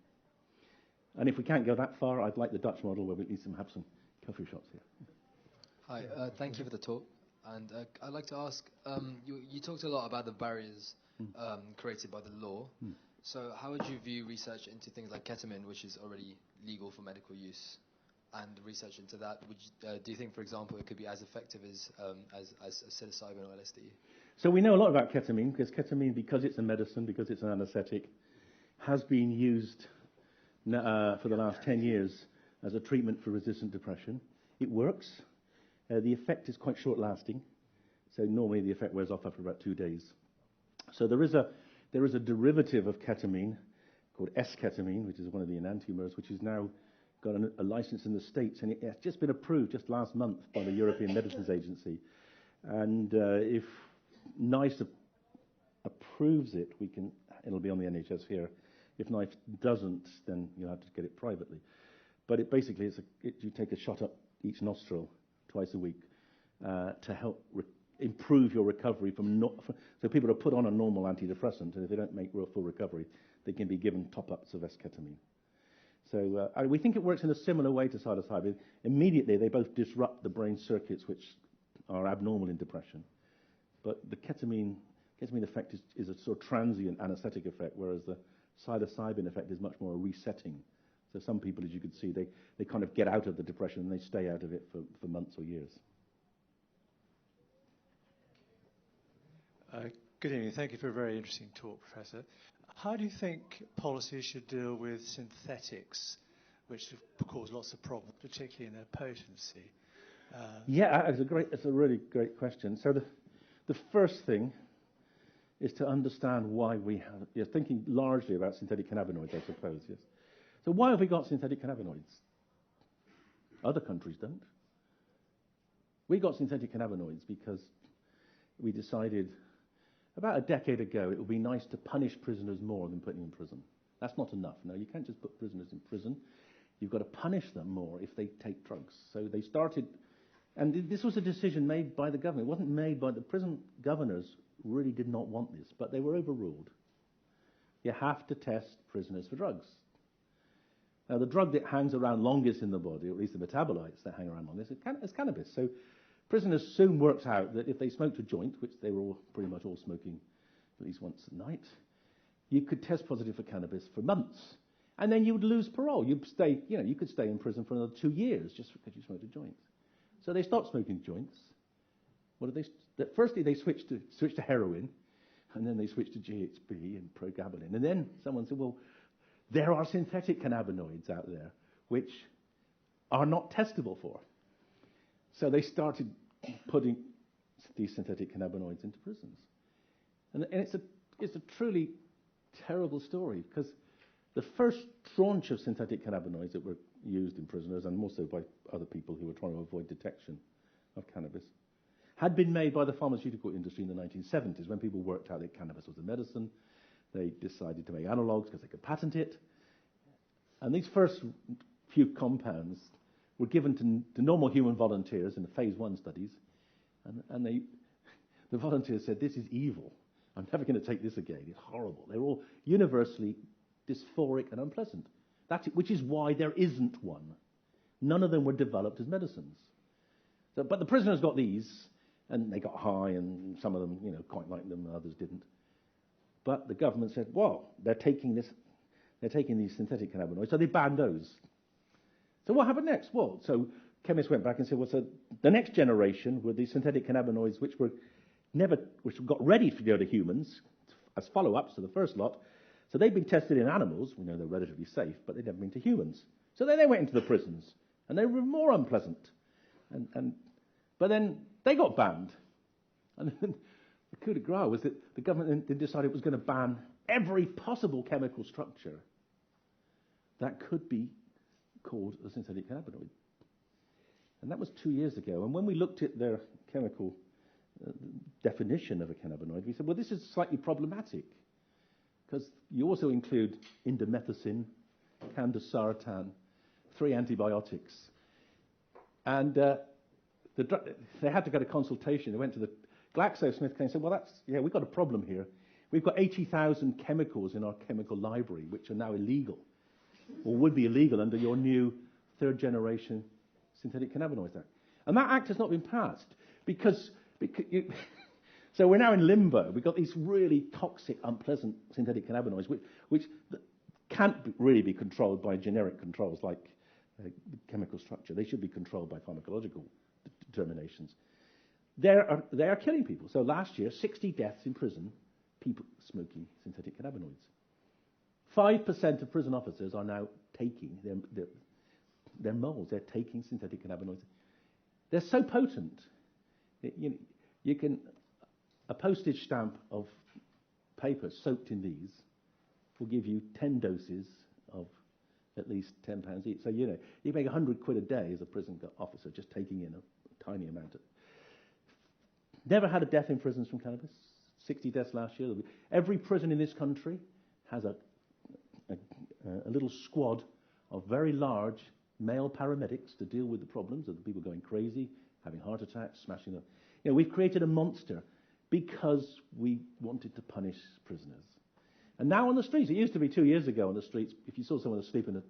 And if we can't go that far, I'd like the Dutch model where we at least have some coffee shops here. Hi, thank you for the talk. And I'd like to ask, you talked a lot about the barriers created by the law. So how would you view research into things like ketamine, which is already legal for medical use? And research into that, do you think, for example, it could be as effective as psilocybin or LSD? So we know a lot about ketamine, because it's a medicine, because it's an anesthetic, has been used for the last 10 years as a treatment for resistant depression. It works. The effect is quite short-lasting. So normally the effect wears off after about 2 days. So there is a derivative of ketamine called S-ketamine, which is one of the enantiomers, which is now got a license in the States, and it has just been approved just last month by the European Medicines Agency. And if NICE approves it, it'll be on the NHS here. If NICE doesn't, then you'll have to get it privately. But it basically, you take a shot up each nostril twice a week to help improve your recovery so people are put on a normal antidepressant, and if they don't make full recovery, they can be given top-ups of S-ketamine. So we think it works in a similar way to psilocybin. Immediately, they both disrupt the brain circuits which are abnormal in depression. But the ketamine effect is a sort of transient anesthetic effect, whereas the psilocybin effect is much more a resetting. So some people, as you can see, they kind of get out of the depression and they stay out of it for months or years. Good evening. Thank you for a very interesting talk, Professor. How do you think policy should deal with synthetics, which have caused lots of problems, particularly in their potency? It's a really great question. So the first thing is to understand why we have. You're thinking largely about synthetic cannabinoids, I suppose. Yes. So why have we got synthetic cannabinoids? Other countries don't. We got synthetic cannabinoids because we decided about a decade ago it would be nice to punish prisoners more than putting them in prison. That's not enough. No, you can't just put prisoners in prison. You've got to punish them more if they take drugs. So they started, and this was a decision made by the government. It wasn't made by the prison governors. Really did not want this, but they were overruled. You have to test prisoners for drugs. Now, the drug that hangs around longest in the body, or at least the metabolites that hang around longest, is cannabis. So prisoners soon worked out that if they smoked a joint, which they were all pretty much all smoking at least once a night, you could test positive for cannabis for months, and then you would lose parole. You could stay in prison for another 2 years just because you smoked a joint. So they stopped smoking joints. Firstly, they switched to heroin, And then they switched to GHB and progabalin. And then someone said, well, there are synthetic cannabinoids out there which are not testable for. So they started putting these synthetic cannabinoids into prisons. And it's a truly terrible story, because the first tranche of synthetic cannabinoids that were used in prisoners, and also by other people who were trying to avoid detection of cannabis, had been made by the pharmaceutical industry in the 1970s, when people worked out that cannabis was a medicine. They decided to make analogues because they could patent it. And these first few compounds were given to normal human volunteers in the phase 1 studies, and the volunteers said, this is evil. I'm never going to take this again. It's horrible. They're all universally dysphoric and unpleasant. Which is why there isn't one. None of them were developed as medicines. But the prisoners got these, and they got high, and some of them, quite liked them, and others didn't. But the government said, well, they're taking these synthetic cannabinoids, so they banned those. So what happened next? Well, so chemists went back and said, well, so the next generation were these synthetic cannabinoids which got ready to go to humans as follow-ups to the first lot. So they'd been tested in animals. We know they're relatively safe, but they'd never been to humans. So then they went into the prisons, and they were more unpleasant. But then they got banned. And then the coup de grace was that the government then decided it was going to ban every possible chemical structure that could be called a synthetic cannabinoid. And that was 2 years ago. And when we looked at their chemical definition of a cannabinoid, we said, well, this is slightly problematic, because you also include indomethacin, candesartan, 3 antibiotics. And they had to go to consultation. They went to the GlaxoSmithKline and said, well, we've got a problem here. We've got 80,000 chemicals in our chemical library which are now illegal, or would be illegal under your new 3rd generation synthetic cannabinoids act. And that act has not been passed because so we're now in limbo. We've got these really toxic, unpleasant synthetic cannabinoids which can't really be controlled by generic controls like chemical structure. They should be controlled by pharmacological determinations. They are killing people. So last year, 60 deaths in prison, people smoking synthetic cannabinoids. 5% of prison officers are now taking their moles. They're taking synthetic cannabinoids. They're so potent. You can a postage stamp of paper soaked in these will give you 10 doses of at least £10 each. So you make £100 a day as a prison officer just taking in a tiny amount. Never had a death in prisons from cannabis. 60 deaths last year. Every prison in this country has a little squad of very large male paramedics to deal with the problems of the people going crazy, having heart attacks, smashing them. We've created a monster because we wanted to punish prisoners. And now on the streets, it used to be 2 years ago on the streets, if you saw someone asleep in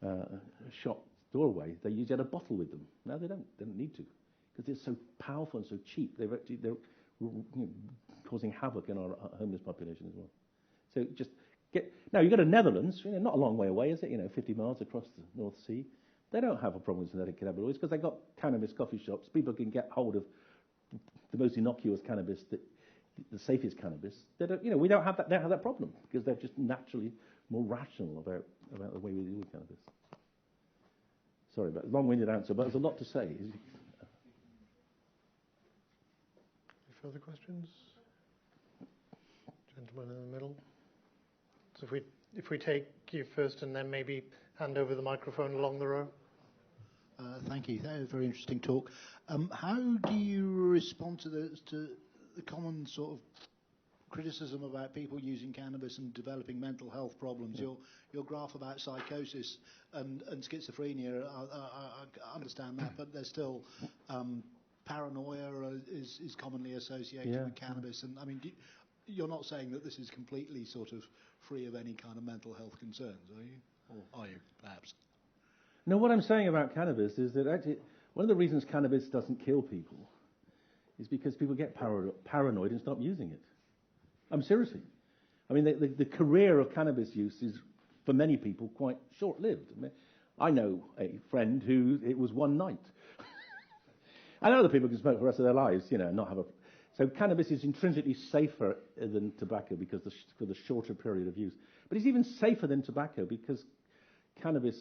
a shop doorway, they usually had a bottle with them. Now they don't need to, because they're so powerful and so cheap. They're causing havoc in our homeless population as well. So just now you go to Netherlands, not a long way away, is it? 50 miles across the North Sea. They don't have a problem with synthetic cannabinoids because they've got cannabis coffee shops. People can get hold of the most innocuous cannabis, the safest cannabis. They don't, we don't have that problem because they're just naturally more rational about the way we deal with cannabis. Sorry about a long-winded answer, but there's a lot to say. Any further questions? Gentleman in the middle. So if we take you first and then maybe hand over the microphone along the row. Thank you. That was a very interesting talk. How do you respond to the common sort of criticism about people using cannabis and developing mental health problems? Yeah. Your graph about psychosis and schizophrenia, I understand that, but there's still paranoia is commonly associated with cannabis. And I mean, you're not saying that this is completely sort of free of any kind of mental health concerns, are you? Or are you, perhaps? No, what I'm saying about cannabis is that actually one of the reasons cannabis doesn't kill people is because people get paranoid and stop using it. I'm seriously. I mean, the career of cannabis use is, for many people, quite short-lived. I know a friend who it was one night. I know other people can smoke for the rest of their lives, not have a... So cannabis is intrinsically safer than tobacco because for the shorter period of use. But it's even safer than tobacco because cannabis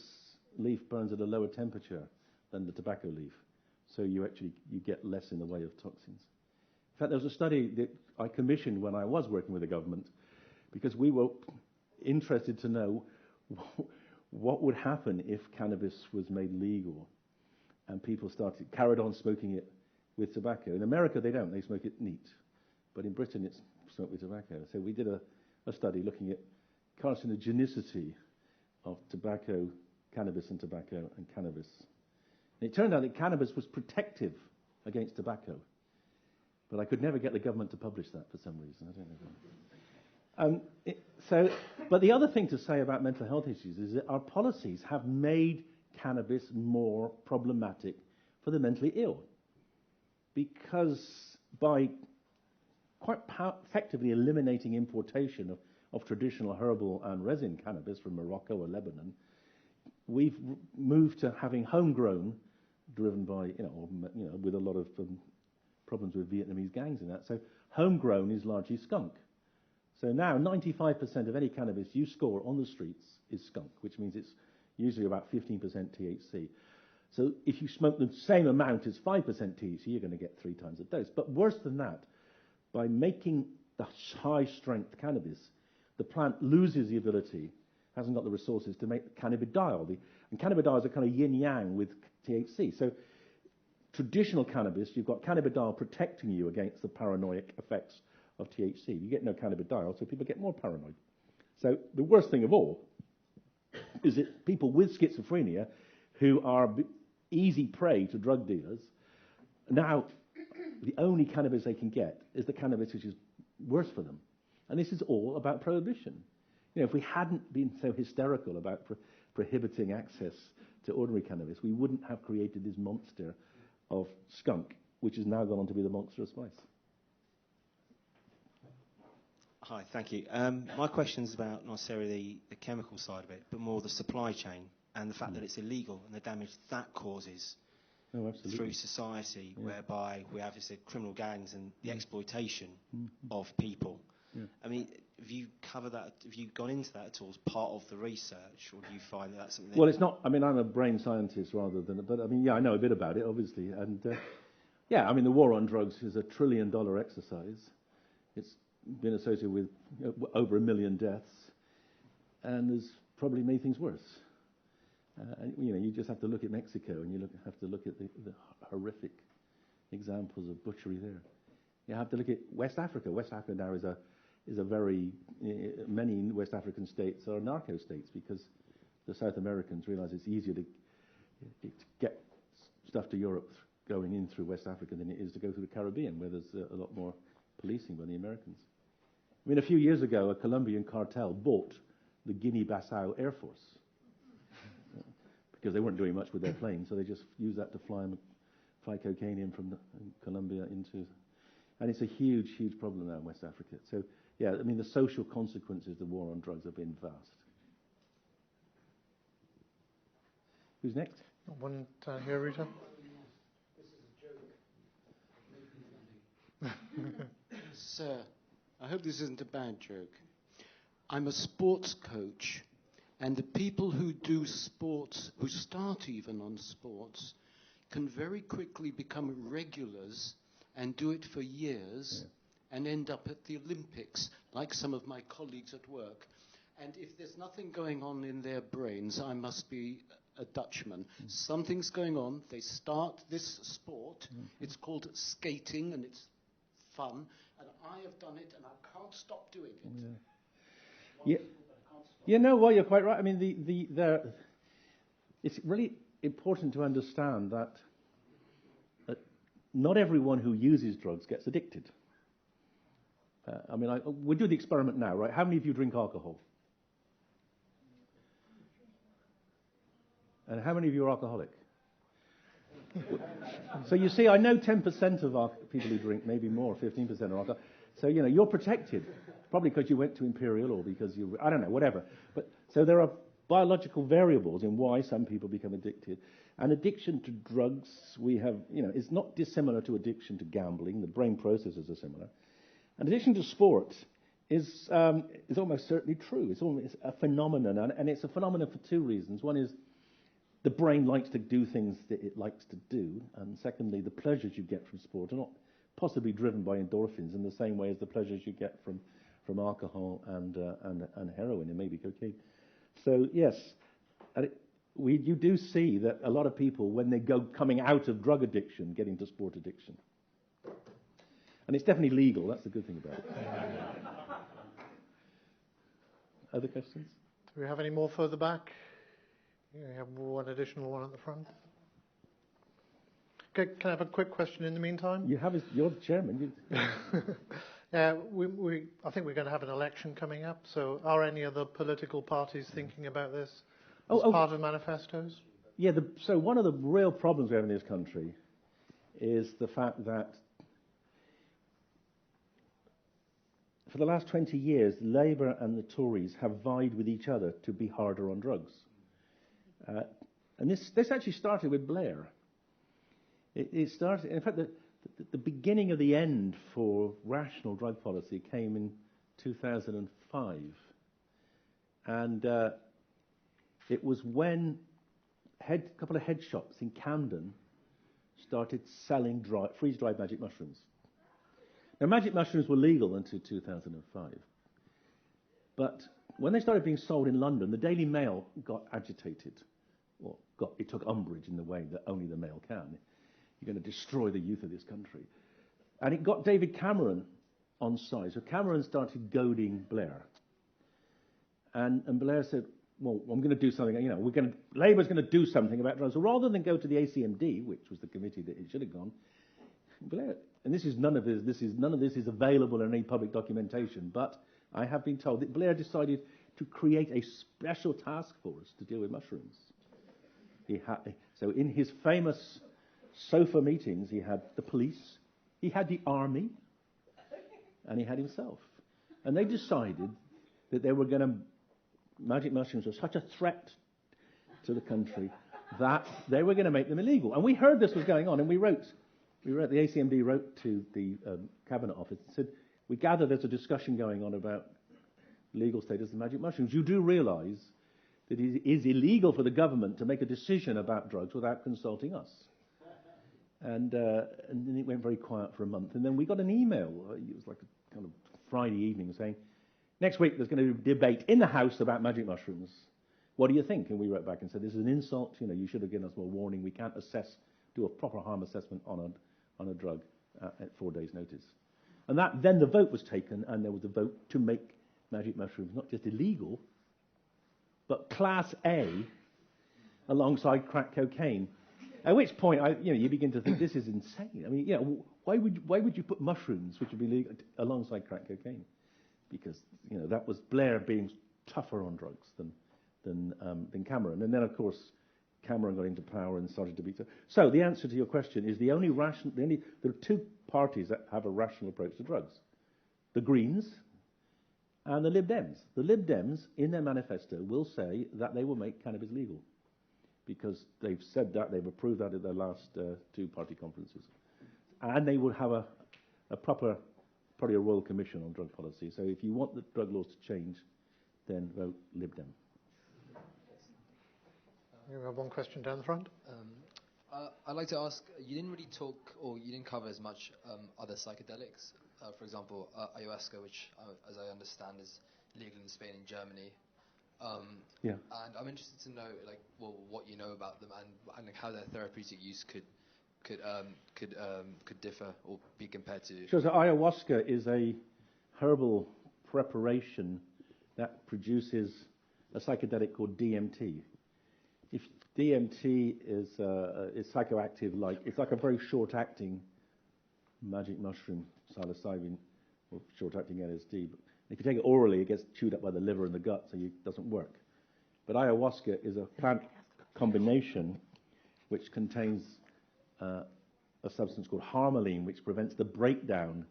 leaf burns at a lower temperature than the tobacco leaf. So you get less in the way of toxins. In fact, there was a study that I commissioned when I was working with the government because we were interested to know what would happen if cannabis was made legal and people carried on smoking it with tobacco. In America, they don't. They smoke it neat. But in Britain, it's smoked with tobacco. So we did a study looking at carcinogenicity of tobacco, cannabis and tobacco, and cannabis. And it turned out that cannabis was protective against tobacco. But I could never get the government to publish that for some reason. I don't know. But the other thing to say about mental health issues is that our policies have made cannabis more problematic for the mentally ill. Because by quite effectively eliminating importation of traditional herbal and resin cannabis from Morocco or Lebanon, we've moved to having homegrown, driven by, with a lot of problems with Vietnamese gangs and that. So homegrown is largely skunk. So now 95% of any cannabis you score on the streets is skunk, which means it's usually about 15% THC. So if you smoke the same amount as 5% THC, you're going to get 3 times the dose. But worse than that, by making the high-strength cannabis, the plant loses the ability, hasn't got the resources to make cannabidiol. And cannabidiol is a kind of yin-yang with THC. So traditional cannabis, you've got cannabidiol protecting you against the paranoid effects of THC. You get no cannabidiol, so people get more paranoid. So the worst thing of all is that people with schizophrenia who are easy prey to drug dealers, now the only cannabis they can get is the cannabis which is worse for them. And this is all about prohibition. If we hadn't been so hysterical about prohibiting access to ordinary cannabis, we wouldn't have created this monster of skunk, which has now gone on to be the monster of spice. Hi, thank you. My question is about not necessarily the chemical side of it, but more the supply chain and the fact that it's illegal and the damage that causes through society, whereby we have criminal gangs and the exploitation of people. Yeah. I mean, have you covered that? Have you gone into that at all as part of the research, or do you find that that's something? Well, it's not. I mean, I'm a brain scientist rather than. But I mean, I know a bit about it, obviously, and I mean, the war on drugs is a $1 trillion exercise. It's been associated with over 1 million deaths, and has probably made things worse. You just have to look at Mexico, and you have to look at the horrific examples of butchery there. You have to look at West Africa. West Africa now is a very many West African states are narco states because the South Americans realise it's easier to get stuff to Europe going in through West Africa than it is to go through the Caribbean, where there's a lot more policing by the Americans. I mean, a few years ago, a Colombian cartel bought the Guinea-Bissau Air Force because they weren't doing much with their planes, so they just used that to fly cocaine in from Colombia into... And it's a huge, huge problem now in West Africa. So, I mean, the social consequences of the war on drugs have been vast. Who's next? One down here, Rita. This is a joke. Sir, I hope this isn't a bad joke. I'm a sports coach, and the people who do sports, who start even on sports, can very quickly become regulars and do it for years and end up at the Olympics, like some of my colleagues at work. And if there's nothing going on in their brains, I must be a Dutchman. Something's going on. They start this sport. It's called skating, and it's fun. And I have done it, and I can't stop doing it. Well, you're quite right. I mean, it's really important to understand that not everyone who uses drugs gets addicted. We do the experiment now, right? How many of you drink alcohol? And how many of you are alcoholic? So you see, I know 10% of our people who drink, maybe more, 15% are alcoholic. So, you're protected, probably because you went to Imperial or because I don't know, whatever. But so there are biological variables in why some people become addicted. And addiction to drugs, is not dissimilar to addiction to gambling. The brain processes are similar. And addiction to sport is almost certainly true. It's almost a phenomenon, and it's a phenomenon for two reasons. One is the brain likes to do things that it likes to do, and secondly, the pleasures you get from sport are not possibly driven by endorphins in the same way as the pleasures you get from alcohol and heroin and maybe cocaine. So yes, you do see that a lot of people, when they go coming out of drug addiction, get into sport addiction. And it's definitely legal. That's the good thing about it. Other questions? Do we have any more further back? We have one additional one at the front. Okay, can I have a quick question in the meantime? You're the chairman. Yeah, I think we're going to have an election coming up. So, are any other political parties thinking about this as part of manifestos? Yeah. So one of the real problems we have in this country is the fact that for the last 20 years, Labour and the Tories have vied with each other to be harder on drugs. And this actually started with Blair. It started, in fact, the beginning of the end for rational drug policy came in 2005. And it was when a couple of head shops in Camden started selling freeze-dried magic mushrooms. Now, magic mushrooms were legal until 2005. But when they started being sold in London, the Daily Mail got agitated. It took umbrage in the way that only the Mail can. You're going to destroy the youth of this country. And it got David Cameron on side. So Cameron started goading Blair. And Blair said, well, I'm going to do something, Labour's going to do something about drugs. So rather than go to the ACMD, which was the committee that it should have gone, Blair, and none of this is available in any public documentation, but I have been told that Blair decided to create a special task force to deal with mushrooms. So in his famous sofa meetings, he had the police, he had the army, and he had himself. And they decided that magic mushrooms were such a threat to the country that they were going to make them illegal. And we heard this was going on, and the ACMD wrote to the Cabinet Office and said, we gather there's a discussion going on about legal status of magic mushrooms. You do realise that it is illegal for the government to make a decision about drugs without consulting us. And then it went very quiet for a month. And then we got an email, it was like a kind of Friday evening, saying, next week there's going to be a debate in the House about magic mushrooms. What do you think? And we wrote back and said, this is an insult. You should have given us more warning. We can't do a proper harm assessment on a drug at 4 days' notice. And then the vote was taken, and there was a vote to make magic mushrooms not just illegal, but Class A alongside crack cocaine. At which point, you begin to think this is insane. I mean, why would you put mushrooms, which would be legal, alongside crack cocaine? Because that was Blair being tougher on drugs than Cameron. And then, of course, Cameron got into power and started to be. So the answer to your question is there are two parties that have a rational approach to drugs: the Greens and the Lib Dems. The Lib Dems, in their manifesto, will say that they will make cannabis legal, because they've said that, they've approved that at their last two party conferences. And they will have probably a Royal Commission on drug policy. So if you want the drug laws to change, then vote Lib Dem. We have one question down the front. I'd like to ask, you didn't really talk, or you didn't cover as much other psychedelics. For example, ayahuasca, which, as I understand, is legal in Spain and Germany. Yeah. And I'm interested to know, what you know about them and how their therapeutic use could differ or be compared to. Sure. So ayahuasca is a herbal preparation that produces a psychedelic called DMT. If DMT is psychoactive, it's like a very short-acting magic mushroom, psilocybin, or short-acting LSD. But if you take it orally, it gets chewed up by the liver and the gut, so it doesn't work. But ayahuasca is a plant combination which contains a substance called harmaline, which prevents the breakdown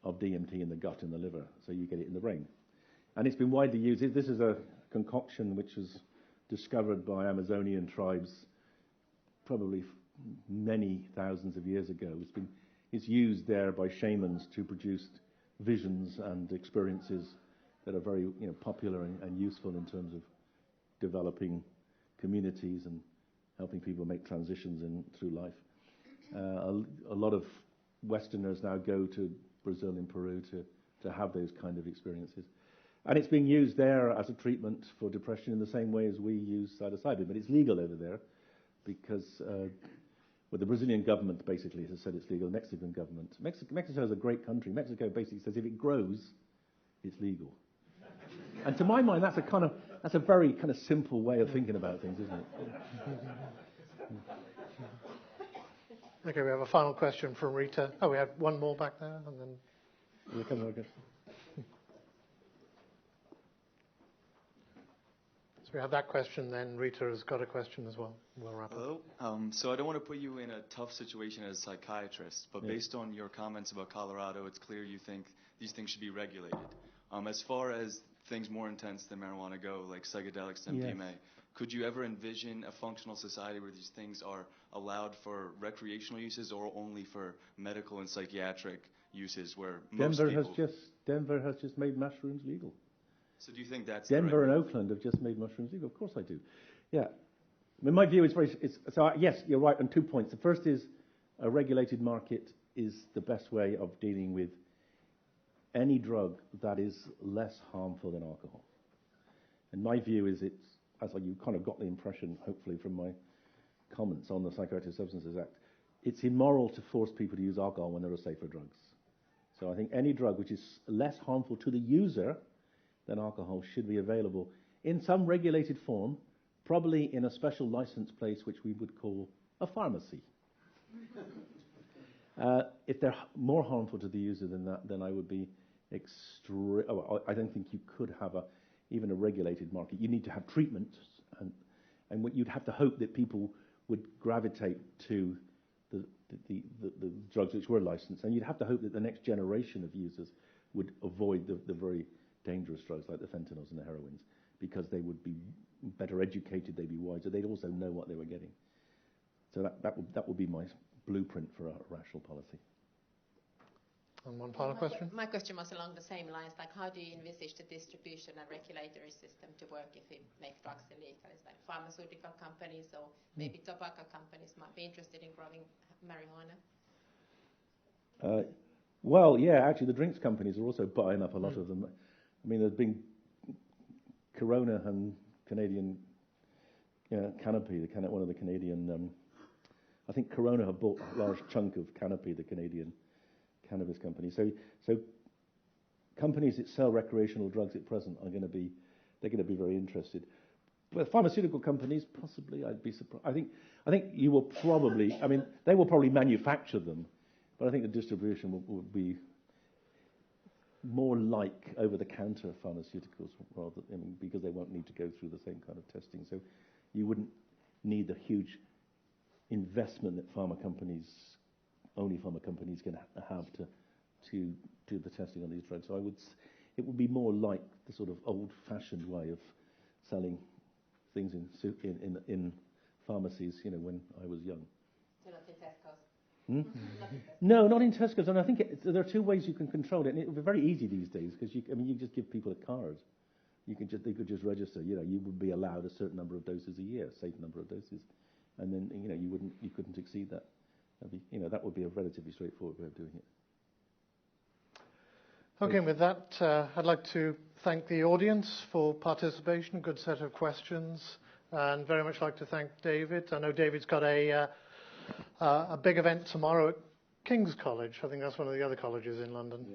of DMT in the gut and the liver, so you get it in the brain. And it's been widely used. This is a concoction which was discovered by Amazonian tribes probably many thousands of years ago. It's used there by shamans to produce visions and experiences that are very popular and useful in terms of developing communities and helping people make transitions through life. A lot of Westerners now go to Brazil and Peru to have those kind of experiences. And it's being used there as a treatment for depression in the same way as we use psilocybin, but it's legal over there because the Brazilian government basically has said it's legal. The Mexican government. Mexico is a great country. Mexico basically says if it grows, it's legal. And to my mind, that's a very kind of simple way of thinking about things, isn't it? Okay, we have a final question from Rita. Oh, we had one more back there, and then. So we have that question, then Rita has got a question as well. We'll wrap up. Hello. So I don't want to put you in a tough situation as a psychiatrist, but based on your comments about Colorado, it's clear you think these things should be regulated. As far as things more intense than marijuana go, like psychedelics and MDMA, could you ever envision a functional society where these things are allowed for recreational uses or only for medical and psychiatric uses where Denver has just made mushrooms legal. So do you think that's Denver and Oakland have just made mushrooms legal? Of course I do. Yeah. I mean, my view is yes, you're right on 2 points. The first is a regulated market is the best way of dealing with any drug that is less harmful than alcohol. And my view is as you kind of got the impression, hopefully, from my comments on the Psychoactive Substances Act, it's immoral to force people to use alcohol when there are safer drugs. So I think any drug which is less harmful to the user than alcohol should be available in some regulated form, probably in a special license place which we would call a pharmacy. If they're more harmful to the user than that, then I would be I don't think you could have even a regulated market. You need to have treatment, and what you'd have to hope that people would gravitate to the drugs which were licensed, and you'd have to hope that the next generation of users would avoid the very dangerous drugs like the fentanyls and the heroines, because they would be better educated, they'd be wiser, they'd also know what they were getting. So that would be my blueprint for a rational policy. And one final question? My question was along the same lines, like how do you envisage the distribution and regulatory system to work if we make drugs illegal? It's like pharmaceutical companies or maybe tobacco companies might be interested in growing marijuana. Well, yeah, actually the drinks companies are also buying up a lot of them. I mean, there's been Corona and Canadian Canopy, one of the Canadian, I think Corona have bought a large chunk of Canopy, the Canadian cannabis company. So companies that sell recreational drugs at present they're going to be very interested. But pharmaceutical companies, possibly, I'd be surprised. I think you will probably, they will probably manufacture them, but I think the distribution will be more like over-the-counter pharmaceuticals rather, because they won't need to go through the same kind of testing. So you wouldn't need the huge investment that only pharma companies can have to do the testing on these drugs. So it would be more like the sort of old-fashioned way of selling things in pharmacies, when I was young. So not in Tesco's? No, not in Tesco's. And I think there are two ways you can control it. And it would be very easy these days because you just give people a card. They could just register. You would be allowed a certain number of doses a year, safe number of doses, and then you couldn't exceed that. That would be a relatively straightforward way of doing it. Okay, with that, I'd like to thank the audience for participation, a good set of questions, and very much like to thank David. I know David's got a big event tomorrow at King's College. I think that's one of the other colleges in London,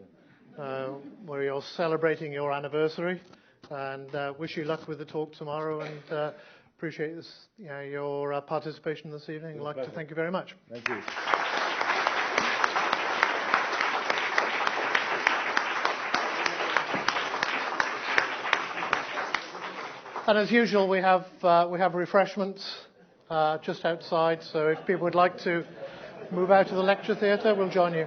where you're celebrating your anniversary. And wish you luck with the talk tomorrow, and appreciate this, your participation this evening. I'd like to thank you very much. Thank you. And as usual, we have refreshments just outside. So if people would like to move out to the lecture theatre, we'll join you.